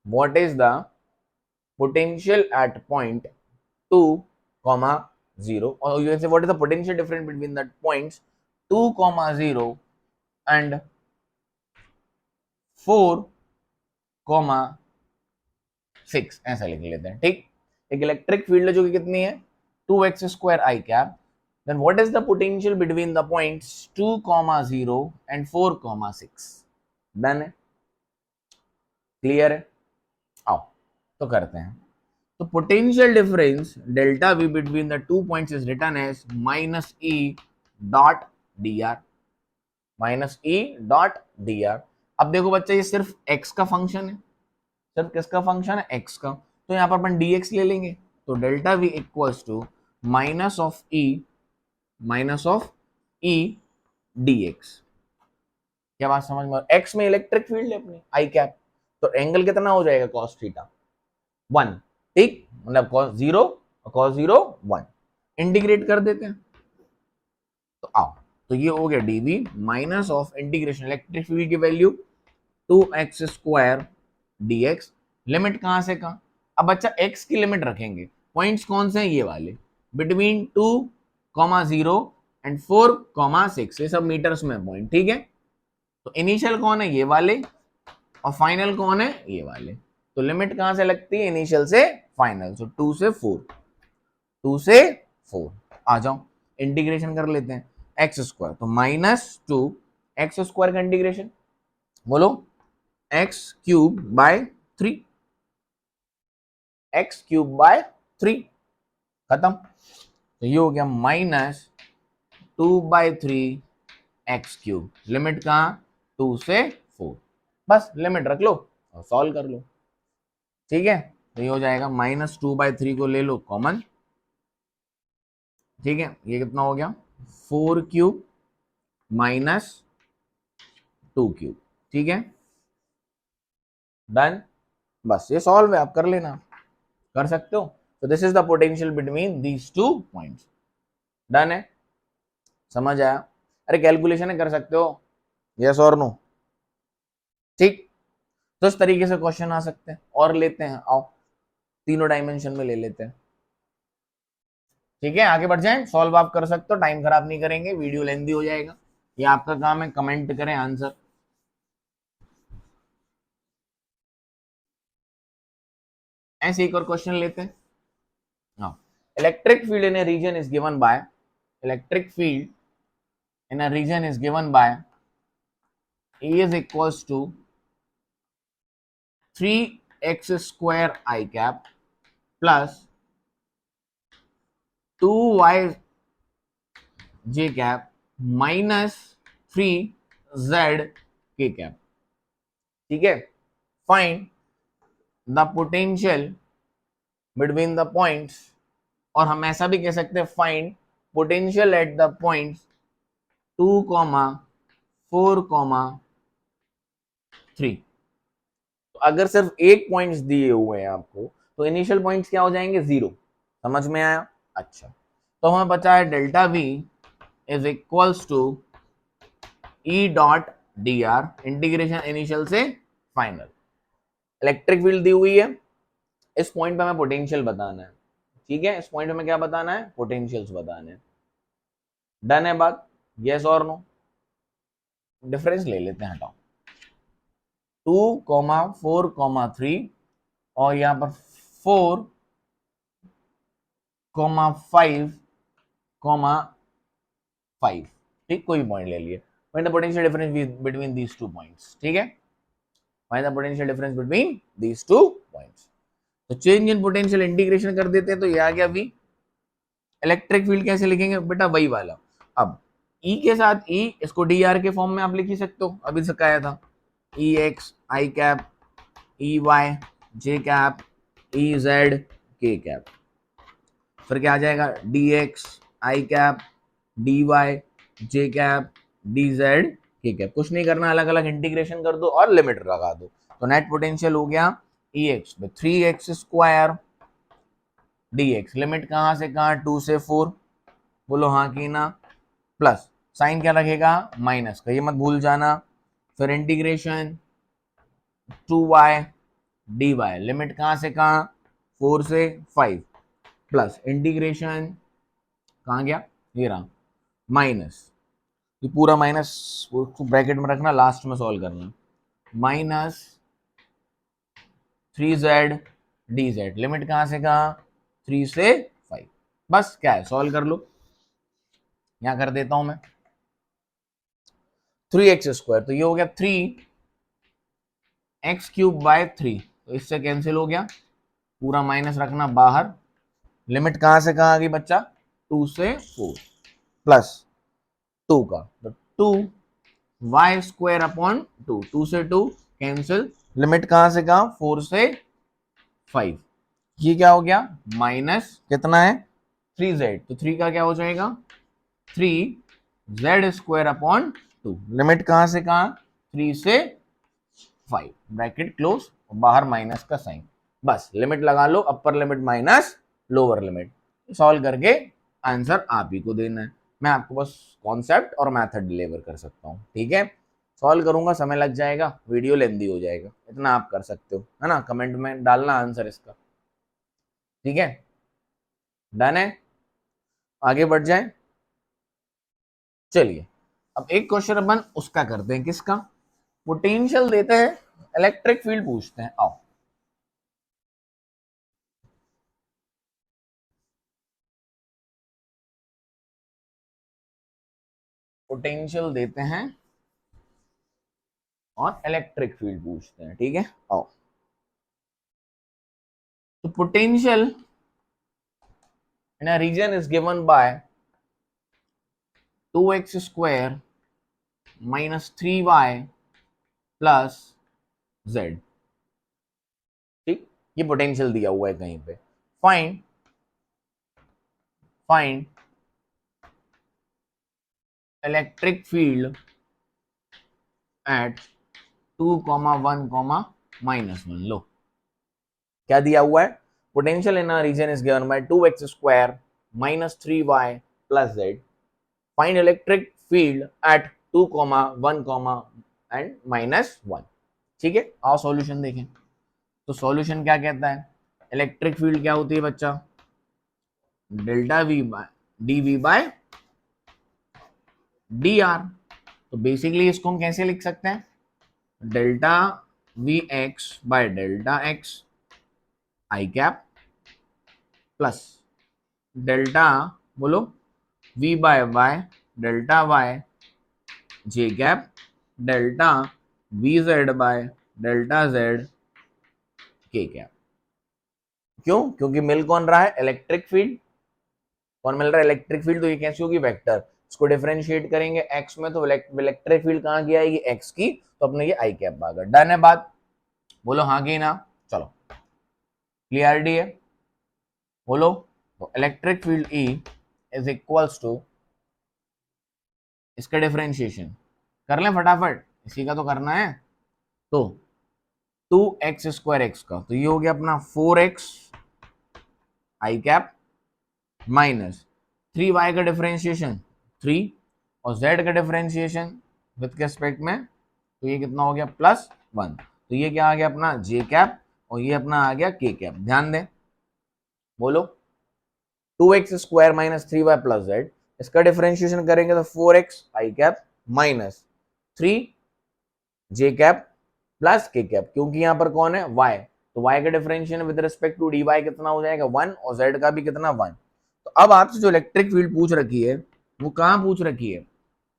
S1: What is the potential at point 2, 0? Or you can say what is the potential difference between the points 2, 0 and 4, 6, ऐसा लिख लेते हैं, ठीक। एक electric field है जो कि कितनी है 2x square I cap, then what is the potential between the points 2, 0 and 4, 6। Done है, क्लियर है। आओ तो करते हैं। तो potential difference delta V between the two points is written as minus E dot D R, minus E dot D R. अब देखो बच्चा ये सिर्फ x का फंक्शन है, सिर्फ किसका फंक्शन है x का, तो यहाँ पर अपन dx ले लेंगे। तो delta v equals to minus of E dx। क्या बात समझ में, x में इलेक्ट्रिक फील्ड है अपनी आई कैप, तो एंगल कितना हो जाएगा cos थीटा 1, ठीक, मतलब cos 0 और cos 0 1। इंटीग्रेट कर देते हैं तो आओ, तो ये हो गया dv minus of integration electric field की value 2x square dx, limit कहां से कहां। अब बच्चा x की लिमिट रखेंगे, पॉइंट्स कौन से हैं ये वाले, बिटवीन 2, 0 एंड 4, 6, ये सब मीटर्स में पॉइंट, ठीक है। तो इनिशियल कौन है ये वाले और फाइनल कौन है ये वाले, तो लिमिट कहां से लगती है इनिशियल से फाइनल, सो 2 से 4, 2 से 4। आ जाओ इंटीग्रेशन कर लेते हैं, एक्स स्क्वायर तो माइनस 2 एक्स स्क्वायर का इंटीग्रेशन बोलो x cube by 3, x cube by 3 खत्म। तो ये हो गया माइनस 2/3 एक्स क्यूब, लिमिट कहां 2 से 4, बस लिमिट रख लो और सॉल्व कर लो, ठीक है। तो ये हो जाएगा माइनस 2/3 को ले लो कॉमन, ठीक है, ये कितना हो गया 4 क्यूब माइनस 2 क्यूब, ठीक है, डन। बस ये सॉल्व है, आप कर लेना, कर सकते हो। तो this is the potential between these two points, done है, समझ आया। अरे कैलकुलेशन कर सकते हो, यस और नो, ठीक। तो इस तरीके से क्वेश्चन आ सकते हैं, और लेते हैं, आओ तीनों डायमेंशन में ले लेते हैं, ठीक है। आगे बढ़ जाएं, सॉल्व आप कर सकते हो, टाइम खराब नहीं करेंगे, वीडियो लेंथी हो जाएगा, ये आपका काम है, कमेंट करें आंसर। ऐसे एक और क्वेश्चन लेते हैं। हाँ, electric field in a region is given by, electric field in a region is given by E is equals to 3x square I cap plus 2y j cap minus 3z k cap, ठीक है। Find the potential between the points, और हम ऐसा भी कह सकते हैं find potential at the points 2, 4, 3। तो अगर सिर्फ एक पॉइंट्स दिए हुए हैं आपको, तो इनिशियल पॉइंट्स क्या हो जाएंगे 0, समझ में आया। अच्छा, तो हमें पता है delta v is equals to E dot D R, integration initial से फाइनल। इलेक्ट्रिक फील्ड दी हुई है, इस पॉइंट पे हमें पोटेंशियल बताना है, ठीक है, इस पॉइंट पे हमें क्या बताना है पोटेंशियल्स बताने हैं, डन है बात, यस और नो। डिफरेंस ले लेते हैं, हटाओ 2, 4, 3 और यहाँ पर 4, 5, 5, ठीक, कोई पॉइंट ले लिए, find the potential difference between these two points, ठीक है, find the potential difference between these two points. तो चेंज इन पोटेंशियल इंटीग्रेशन कर देते हैं, तो ये आ गया v। इलेक्ट्रिक फील्ड कैसे लिखेंगे बेटा, वही वाला। अब E के साथ E, इसको dr के फॉर्म में आप लिख ही सकते हो, अभी सिखाया था, Ex I cap, Ey J cap, Ez K cap, फिर क्या आ जाएगा dx I cap, dy J cap, dz K cap. कुछ नहीं करना, अलग अलग इंटीग्रेशन कर दो और लिमिट लगा दो, तो नेट पोटेंशियल हो गया Ex में 3x स्क्वायर dx, लिमिट कहां से कहां 2 से 4, बोलो हाँ की ना, प्लस साइन क्या रखेगा माइनस का, ये मत भूल जाना। फिर इंटीग्रेशन 2y dy, लिमिट कहां से कहां 4 से 5 प्लस इंटीग्रेशन कहां गया ये रहा माइनस, ये पूरा माइनस उसको ब्रैकेट में रखना, लास्ट में सॉल्व करना, माइनस 3z dz, लिमिट कहां से कहां 3 से 5। बस क्या है सॉल्व कर लो, यहां कर देता हूं मैं 3x², तो ये हो गया 3x³ / 3, तो इससे कैंसिल हो गया, पूरा माइनस रखना बाहर, लिमिट कहां से कहां आ गई बच्चा 2 से 4 प्लस 2 का, तो 2y² / 2, 2 से 2 कैंसिल, लिमिट कहां से कहां 4 से 5, ये क्या हो गया माइनस कितना है 3z, तो 3 का क्या हो जाएगा 3z² / 2, लिमिट कहां से कहां 3 से 5, ब्रैकेट क्लोज, बाहर माइनस का साइन, बस लिमिट लगा लो, upper limit minus lower limit, solve करके आंसर आप ही को देना है, मैं आपको बस कॉन्सेप्ट और मेथड डिलीवर कर सकता हूँ, ठीक है। सॉल्व करूंगा समय लग जाएगा, वीडियो लेंदी हो जाएगा, इतना आप कर सकते हो, है ना, कमेंट में डालना आंसर इसका, ठीक है, डन है, आगे बढ़ जाए। चलिए अब एक क्वेश्चन अपन उसका करते हैं, किसका, पोटेंशियल देते हैं, इलेक्ट्रिक फील्ड पूछते हैं, आओ। पोटेंशियल देते हैं और इलेक्ट्रिक फील्ड पूछते हैं, ठीक है, आओ। तो potential in a region is given by 2x² - 3y plus z, ठीक, ये पोटेंशियल दिया हुआ है कहीं पे, फाइंड इलेक्ट्रिक फील्ड एट 2, 1, -1, लो क्या दिया हुआ है, potential in a region is given by 2x² - 3y plus z, find electric field at 2, 1, and -1, ठीक है। आओ सॉल्यूशन देखें, तो सॉल्यूशन क्या कहता है, इलेक्ट्रिक फील्ड क्या होती है बच्चा, delta v by dv by dr, तो बेसिकली इसको हम कैसे लिख सकते हैं, delta vx by delta x I cap plus delta बोलो v by y delta y j cap delta vz by delta z k cap, क्यों, क्योंकि मिल कौन रहा है इलेक्ट्रिक फील्ड, कौन मिल रहा है इलेक्ट्रिक फील्ड, तो ये कैसी होगी वेक्टर, इसको डिफरेंशिएट करेंगे x में, तो इलेक्ट्रिक फील्ड कहां की आएगी x की, तो अपने ये आई कैप आ गया, डन है बात, बोलो हाँ की ना, चलो क्लियरिटी है, बोलो, तो electric field E is equals to, इसका डिफरेंशिएशन कर लें फटाफट, इसी का तो करना है, तो 2x² x का, तो ये हो गया अपना 4x i cap minus 3y का डिफरेंशिएशन 3 और z का डिफरेंशिएशन विद के रिस्पेक्ट में, तो ये कितना हो गया +1, तो ये क्या आ गया अपना j कैप और ये अपना आ गया k कैप, ध्यान दें, बोलो 2x² - 3y प्लस z, इसका डिफरेंशिएशन करेंगे तो 4x i cap minus 3j cap plus k cap, क्योंकि यहाँ पर कौन है y, तो y का differentiation with respect to dy कितना हो जाएगा 1 और z का भी कितना 1, तो अब आपसे जो इलेक्ट्रिक फील्ड पूछ रखी है वो कहाँ पूछ रखी है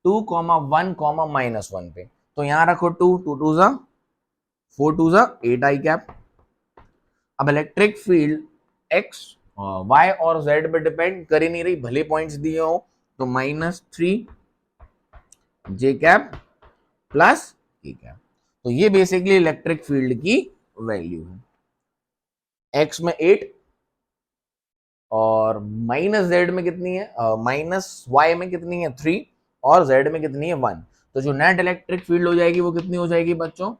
S1: 2, 1, -1 पे, तो यहाँ रखो 2, 2 2 ज़ा 4 2 ज़ा 8 आई कैप, अब इलेक्ट्रिक फील्ड x y और z पे डिपेंड कर ही नहीं रही, भले पॉइंट्स दिए हो, तो -3 j cap plus k cap, तो ये बेसिकली इलेक्ट्रिक फील्ड की वैल्यू है, x में 8 और -z में कितनी है, -y में कितनी है 3 और z में कितनी है 1, तो जो नेट इलेक्ट्रिक फील्ड हो जाएगी वो कितनी हो जाएगी बच्चों,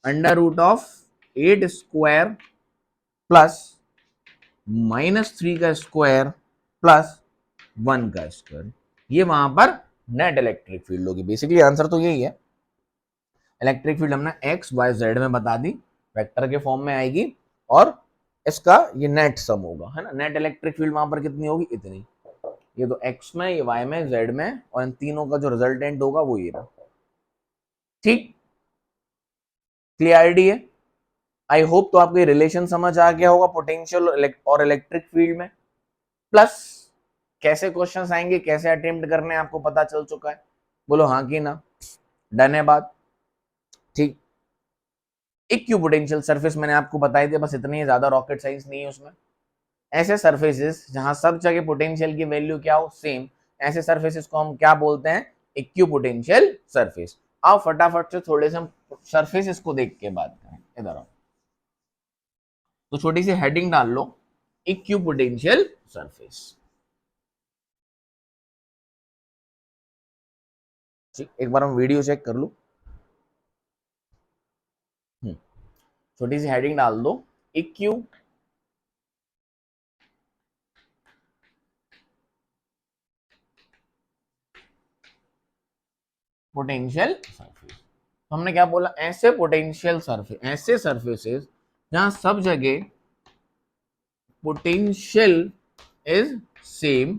S1: √8² प्लस -3 का स्क्वायर प्लस 1 का स्क्वायर, ये वहां पर नेट इलेक्ट्रिक फील्ड होगी। बेसिकली आंसर तो यही है, इलेक्ट्रिक फील्ड हमने एक्स वाई जेड में बता दी, वेक्टर के फॉर्म में आएगी, और इसका ये नेट सम होगा, है ना। नेट इलेक्ट्रिक फील्ड वहां पर कितनी होगी, इतनी। ये तो एक्स में, ये वाई में, जेड में, और इन तीनों का जो रिजल्टेंट होगा वो ये रहा। ठीक, क्लियरिटी है, आई होप। तो आपको ये रिलेशन समझ आ गया होगा पोटेंशियल और इलेक्ट्रिक फील्ड में, प्लस कैसे क्वेश्चंस आएंगे, कैसे अटेम्प्ट करने हैं, आपको पता चल चुका है। बोलो हाँ कि ना, डन है बात। ठीक, इक्विपोटेंशियल सरफेस मैंने आपको बताई थी, बस इतनी ही, ज्यादा रॉकेट साइंस नहीं है उसमें। ऐसे सरफेसेस जहां सब जगह पोटेंशियल की वैल्यू क्या हो, सेम, ऐसे सरफेसेस को हम क्या बोलते हैं, इक्विपोटेंशियल सरफेस। आओ फटाफट से थोड़े से हम सरफेसेस को देख के बात करें, इधर आओ। तो छोटी सी हेडिंग डाल लो, इक्विपोटेंशियल सरफेस। ठीक, एक बार हम वीडियो चेक कर लो। छोटी सी हेडिंग डाल दो, इक्यू पोटेंशियल सरफेस। तो हमने क्या बोला, ऐसे पोटेंशियल सरफेस, ऐसे सरफेसेस जहां सब जगह potential is same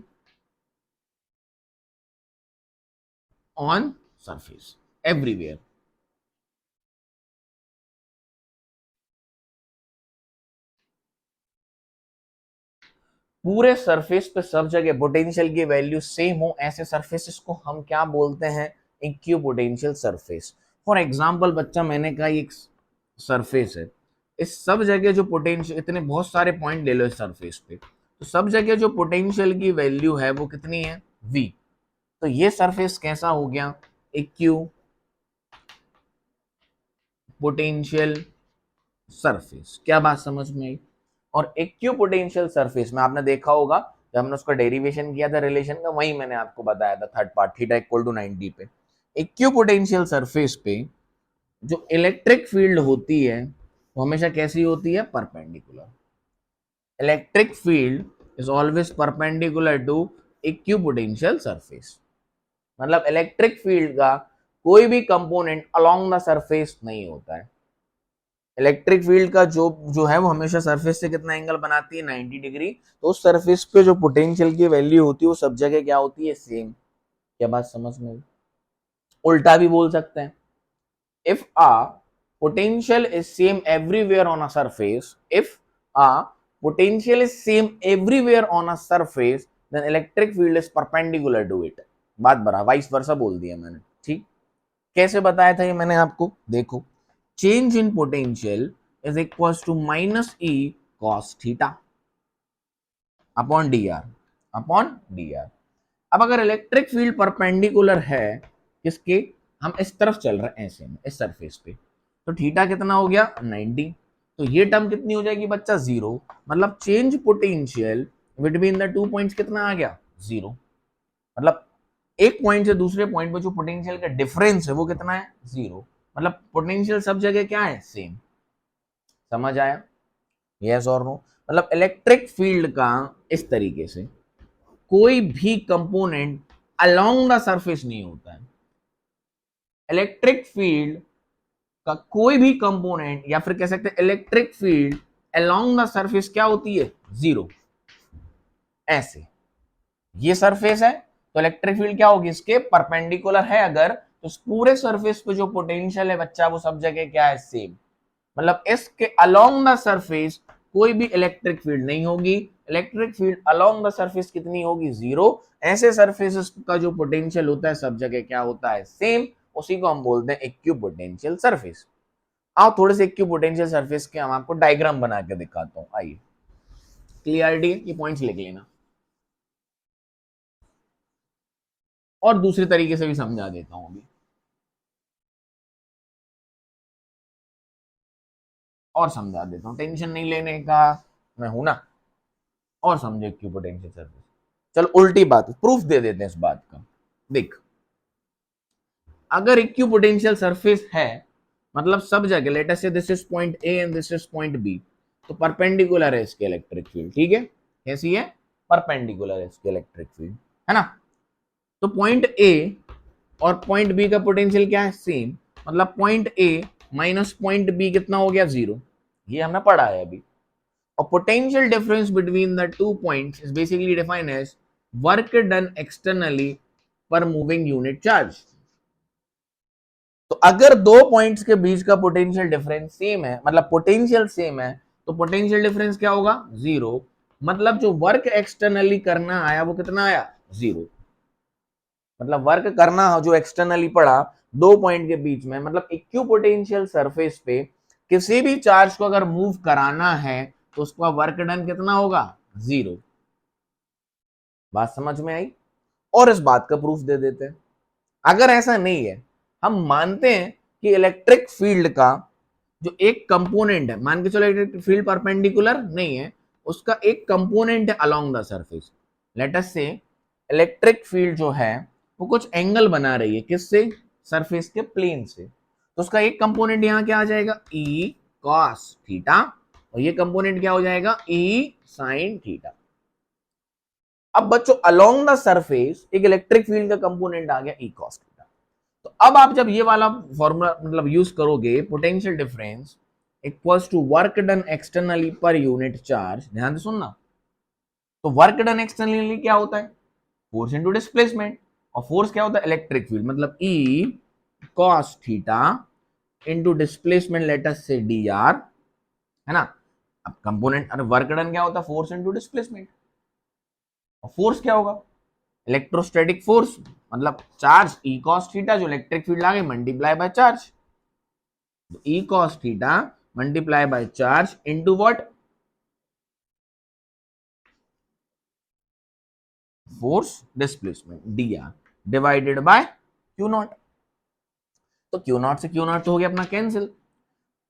S1: on surface everywhere. पूरे सरफेस पे सब जगह पोटेंशियल की वैल्यू सेम हो, ऐसे सरफेसेस को हम क्या बोलते हैं, इक्विपोटेंशियल सरफेस। फॉर एग्जांपल बच्चा, मैंने कहा एक सरफेस है, इस सब जगह जो पोटेंशियल, इतने बहुत सारे पॉइंट ले लो इस सरफेस पे, तो सब जगह जो पोटेंशियल की वैल्यू है वो कितनी है, v। तो ये सरफेस कैसा हो गया, इक्यू पोटेंशियल सरफेस। क्या बात समझ में आई। और इक्विपोटेंशियल सरफेस में आपने देखा होगा, जब हमने उसका डेरिवेशन किया था रिलेशन का, वही मैंने आपको बताया था, third part, theta equal to 90 पे। इक्विपोटेंशियल सरफेस पे जो इलेक्ट्रिक फील्ड होती है वो हमेशा कैसी होती है, perpendicular. Electric field is always perpendicular to equipotential surface. मतलब इलेक्ट्रिक फील्ड का कोई भी कंपोनेंट अलोंग द सरफेस नहीं होता है। इलेक्ट्रिक फील्ड का जो जो है वो हमेशा सरफेस से कितना एंगल बनाती है, 90 डिग्री। तो उस सरफेस पे जो पोटेंशियल की वैल्यू होती है वो सब जगह क्या होती है, सेम। क्या बात समझ में आई। उल्टा भी बोल सकते हैं, if a potential is same everywhere on a surface, if a potential is same everywhere on a surface, then electric field is perpendicular to it। बात बरा वाइस वर्सा बोल दिया मैंने। ठीक, कैसे बताया था ये मैंने आपको, देखो, change in potential is equal to minus E cos theta upon D R, upon D R. अब अगर इलेक्ट्रिक फील्ड परपेंडिकुलर है किसके, हम इस तरफ चल रहे हैं ऐसे में, इस सरफेस पे, तो थीटा कितना हो गया, 90। तो ये टर्म कितनी हो जाएगी बच्चा, जीरो। मतलब change potential between the two points कितना आ गया, जीरो। मतलब एक पॉइंट से दूसरे पॉइंट पे जो पोटेंशियल का डिफरेंस है वो कितना है, जीरो। मतलब पोटेंशियल सब जगह क्या है, सेम। समझ आया, यस और नो। मतलब इलेक्ट्रिक फील्ड का इस तरीके से कोई भी कंपोनेंट अलोंग द सरफेस नहीं होता है। इलेक्ट्रिक फील्ड का कोई भी कंपोनेंट, या फिर कह सकते हैं electric field along the surface क्या होती है, जीरो। ऐसे ये सरफेस है तो इलेक्ट्रिक फील्ड क्या होगी, इसके परपेंडिकुलर है अगर, तो उस पूरे सरफेस पे जो पोटेंशियल है बच्चा वो सब जगह क्या है, सेम। मतलब इसके अलोंग द सरफेस कोई भी इलेक्ट्रिक फील्ड नहीं होगी। Electric field along the surface कितनी होगी, जीरो। ऐसे सरफेसेस का जो पोटेंशियल होता है सब जगह क्या होता है, सेम। उसी को हम बोलते हैं इक्विपोटेंशियल सरफेस। आओ थोड़े से इक्विपोटेंशियल सरफेस के हम आपको डायग्राम बना के दिखाता हूं, आइए। क्लियरिटी, ये पॉइंट्स लिख लेना, और दूसरे तरीके से भी समझा देता हूं अभी, और समझा देता हूं, टेंशन नहीं लेने का, मैं हूं ना। और समझे इक्विपोटेंशियल सरफेस। चल उल्टी बात, प्रूफ दे देते हैं इस बात का। देख, अगर इक्विपोटेंशियल सरफेस है, मतलब सब जगह, let us say this is point A and this is point B, तो परपेंडिकुलर है इसके इलेक्ट्रिक फील्ड। ठीक है, कैसी है, परपेंडिकुलर है इसके इलेक्ट्रिक फील्ड, है ना। तो पॉइंट ए और पॉइंट बी का पोटेंशियल क्या है, सेम, मतलब point A minus point B कितना हो गया, 0। ये हमने पढ़ा है अभी। और potential difference between the two points is basically defined as work done externally per moving unit charge. तो अगर दो पॉइंट्स के बीच का पोटेंशियल डिफरेंस सेम है, मतलब पोटेंशियल सेम है, तो पोटेंशियल डिफरेंस क्या होगा, 0। मतलब जो वर्क एक्सटर्नली करना आया वो कितना आया, 0। मतलब वर्क करना जो एक्सटर्नली पड़ा दो पॉइंट के बीच में, मतलब इक्विपोटेंशियल सरफेस पे किसी भी चार्ज को अगर मूव कराना है तो उसका वर्क डन कितना होगा, 0। बात समझ में आई। और इस बात का प्रूफ दे देते हैं। अगर ऐसा नहीं है, हम मानते हैं कि इलेक्ट्रिक फील्ड का जो एक कंपोनेंट है, मान के चलो इलेक्ट्रिक फील्ड परपेंडिकुलर नहीं है, उसका एक कंपोनेंट है along the surface. Late us से इलेक्ट्रिक फील्ड जो है वो कुछ एंगल बना रही है, किससे, सरफेस के प्लेन से। तो उसका एक कंपोनेंट यहां क्या आ जाएगा, ई कॉस थीटा, और ये कंपोनेंट क्या हो जाएगा, ई साइन थीटा। अब बच्चों अलोंग द सरफेस एक इलेक्ट्रिक फील्ड का कंपोनेंट आ गया, ई कॉस थीटा। तो अब आप जब ये वाला फॉर्मूला मतलब यूज करोगे, potential difference equals to work done externally per unit charge, ध्यान से सुनना। तो वर्क डन एक्सटर्नली क्या होता है, फोर्स इनटू डिस्प्लेसमेंट, और फोर्स क्या होता है, इलेक्ट्रिक फील्ड, मतलब ई cos theta into displacement late us से डी आर, है ना। अब कंपोनेंट, अरे वर्क डन क्या होता है, फोर्स इनटू डिस्प्लेसमेंट, और फोर्स क्या होगा, इलेक्ट्रोस्टैटिक फोर्स, मतलब चार्ज ई कॉस थीटा, जो इलेक्ट्रिक फील्ड आ गई, multiply by charge, E cos theta multiply by charge into what, force displacement D R divided by Q not. तो क्यू नॉट से Q not हो गया अपना कैंसिल।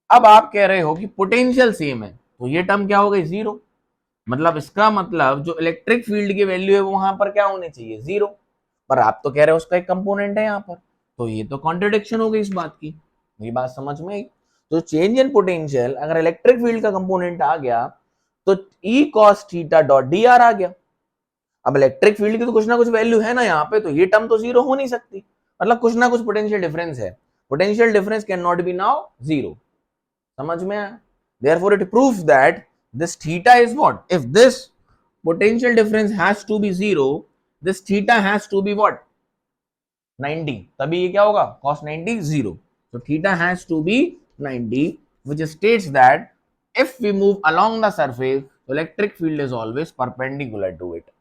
S1: अब आप कह रहे हो कि पोटेंशियल सेम है, तो ये टर्म क्या हो गई, 0। मतलब इसका मतलब जो इलेक्ट्रिक फील्ड की वैल्यू है वो वहां पर क्या होनी चाहिए, 0। पर आप तो कह रहे हो उसका एक कंपोनेंट है यहाँ पर, तो ये तो कॉन्ट्रडिक्शन हो गई इस बात की। ये बात समझ में आई। तो चेंज इन पोटेंशियल अगर इलेक्ट्रिक फील्ड का कंपोनेंट आ गया तो E cos theta dot D R आ गया। अब इलेक्ट्रिक फील्ड की तो कुछ ना कुछ वैल्यू है ना यहाँ पे, तो ये टर्म तो 0 हो नहीं सकती, मतलब कुछ ना कुछ पोटेंशियल डिफरेंस है। Potential difference can not be now 0। समझ में आया। Therefore it proves that this theta is what, if this potential difference has to be 0, this theta has to be what, 90, तभी ये क्या होगा, cos 90 0। So theta has to be 90, which states that if we move along the surface, electric field is always perpendicular to it।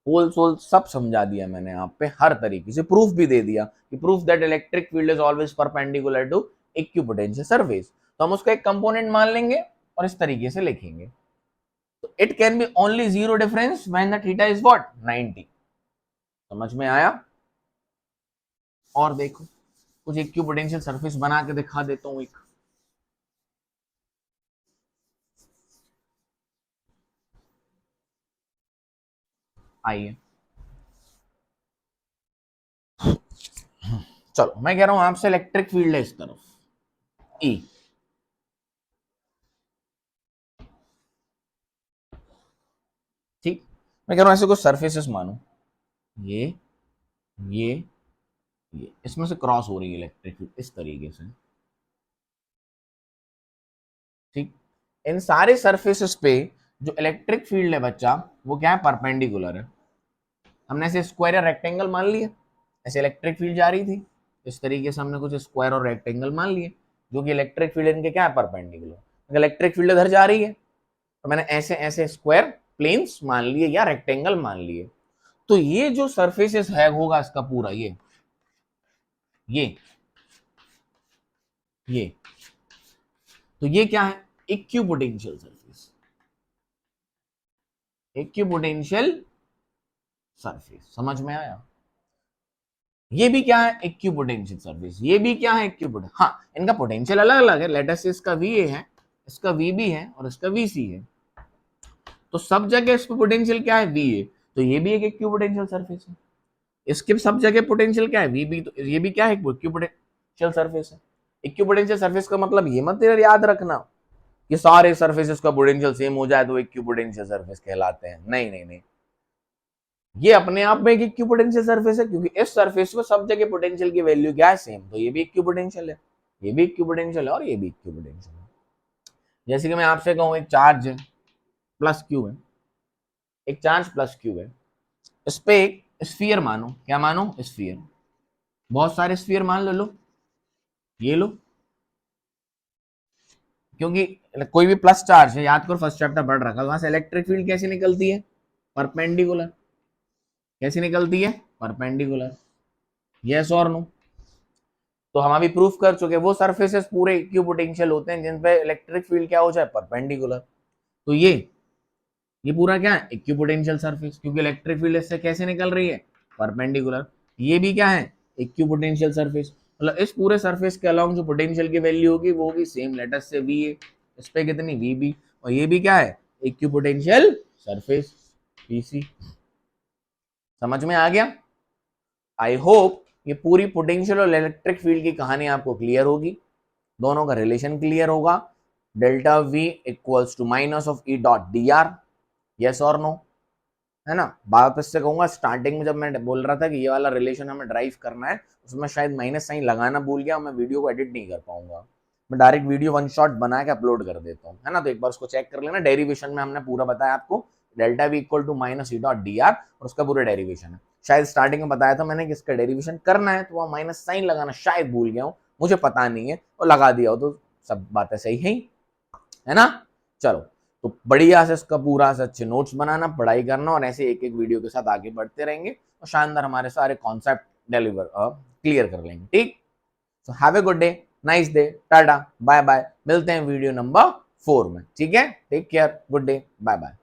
S1: होल सोल सब समझा दिया मैंने आप पे, हर तरीके से प्रूफ भी दे दिया कि proof that electric field is always perpendicular to equipotential surface. तो हम उसका एक कंपोनेंट मान लेंगे और इस तरीके से लिखेंगे। तो it can be only 0 difference when the theta is what, 90। समझ में आया। और देखो कुछ इक्विपोटेंशियल सरफेस बना के दिखा देता हूं एक। आइए, चलो मैं कह रहा हूं आपसे इलेक्ट्रिक फील्ड है इस तरफ ई, ठीक। मैं कह रहा हूं ऐसे कुछ सरफेसेस मानो, ये ये इसमें से क्रॉस हो रही है इलेक्ट्रिक फील्ड इस तरीके से, ठीक। इन सारे सरफेसेस पे जो इलेक्ट्रिक फील्ड है बच्चा वो क्या है, परपेंडिकुलर है। हमने ऐसे स्क्वायर या रेक्टेंगल मान लिया, ऐसे इलेक्ट्रिक फील्ड जा रही थी, इस तरीके से हमने कुछ स्क्वायर और रेक्टेंगल मान लिए जो कि इलेक्ट्रिक फील्ड इनके क्या है, परपेंडिकुलर। इलेक्ट्रिक फील्ड इधर जा रही है तो मैंने ऐसे ऐसे स्क्वायर प्लेन्स मान लिए या रेक्टेंगल मान लिए। तो ये जो सरफेसेस है होगा इसका पूरा ये ये तो ये क्या है, इक्विपोटेंशियल सरफेस, इक्विपोटेंशियल सरफेस। समझ में आया। ये भी क्या है, इक्विपोटेंशियल सरफेस, ये भी क्या है, इक्विपोटेंशियल। हाँ इनका पोटेंशियल अलग अलग है, लेट अस से इसका VA है, इसका VB है और इसका VC है। तो सब जगह इस पे पोटेंशियल क्या है, VA, तो ये भी एक इक्विपोटेंशियल सरफेस है। इसके सब जगह पोटेंशियल क्या है, VB, तो ये भी क्या है, इक्विपोटेंशियल सरफेस है। इक्विपोटेंशियल सरफेस का मतलब ये मत याद रखना कि सारे सरफेसेस का पोटेंशियल सेम हो जाए तो इक्विपोटेंशियल सरफेस कहलाते हैं, नहीं नहीं नहीं। ये अपने आप में एक इक्विपोटेंशियल सरफेस है, क्योंकि इस सरफेस पे सब जगह पोटेंशियल की वैल्यू क्या है, सेम, तो ये भी इक्विपोटेंशियल है, ये भी इक्विपोटेंशियल है और ये भी इक्विपोटेंशियल है। जैसे कि मैं आपसे कहूं एक चार्ज है प्लस क्यू है, एक चार्ज प्लस क्यू है, इस पे एक स्फीयर मानो, क्या मानो, स्फीयर, बहुत सारे स्फीयर मान लो, ये लो, क्योंकि कोई भी प्लस चार्ज है, याद करो फर्स्ट चैप्टर पढ़ रखा, वहां से इलेक्ट्रिक फील्ड कैसे निकलती है, परपेंडिकुलर, कैसे निकलती है, परपेंडिकुलर, यस और नो। तो हम अभी प्रूफ कर चुके वो सरफेसेस पूरे इक्विपोटेंशियल होते हैं जिन पे इलेक्ट्रिक फील्ड क्या हो जाए, परपेंडिकुलर। तो ये पूरा क्या है, इक्विपोटेंशियल सरफेस, क्योंकि इलेक्ट्रिक फील्ड इससे कैसे निकल रही है, परपेंडिकुलर। ये भी क्या है, इक्विपोटेंशियल सरफेस, मतलब इस पूरे सरफेस के अलोंग जो पोटेंशियल की वैल्यू होगी वो भी सेम, लेटर से वी ए, इस पे कितनी, वी बी, और ये भी क्या है, इक्विपोटेंशियल सरफेस, पीसी। समझ में आ गया? आई होप ये पूरी पोटेंशियल और इलेक्ट्रिक फील्ड की कहानी आपको क्लियर होगी, दोनों का रिलेशन क्लियर होगा, delta V equals to minus of E dot D R, yes और नो, है ना। वापस से कहूंगा, स्टार्टिंग में जब मैं बोल रहा था कि ये वाला रिलेशन हमें ड्राइव करना है, उसमें शायद माइनस साइन लगाना भूल गया, मैं वीडियो को एडिट नहीं कर पाऊंगा, मैं डायरेक्ट वीडियो वन शॉट बना के अपलोड कर देता हूँ, है ना। तो एक बार उसको चेक कर लेना, डेरिवेशन में हमने पूरा बताया आपको, delta V equal to minus E dot D R, और उसका पूरा डेरिवेशन है। शायद स्टार्टिंग में बताया था मैंने कि इसका डेरिवेशन करना है, तो वह माइनस साइन लगाना शायद भूल गया हूँ, मुझे पता नहीं है, और लगा दिया हो तो सब बातें सही है ना। चलो, तो बढ़िया से इसका पूरा से अच्छे नोट्स बनाना, पढ़ाई करना, और ऐसे एक एक वीडियो के साथ आगे बढ़ते रहेंगे और शानदार हमारे सारे कॉन्सेप्ट डिलीवर क्लियर कर लेंगे, ठीक। So have a good day, nice day, tata, bye bye, मिलते हैं वीडियो नंबर 4 में, ठीक है, take care, good day, bye bye.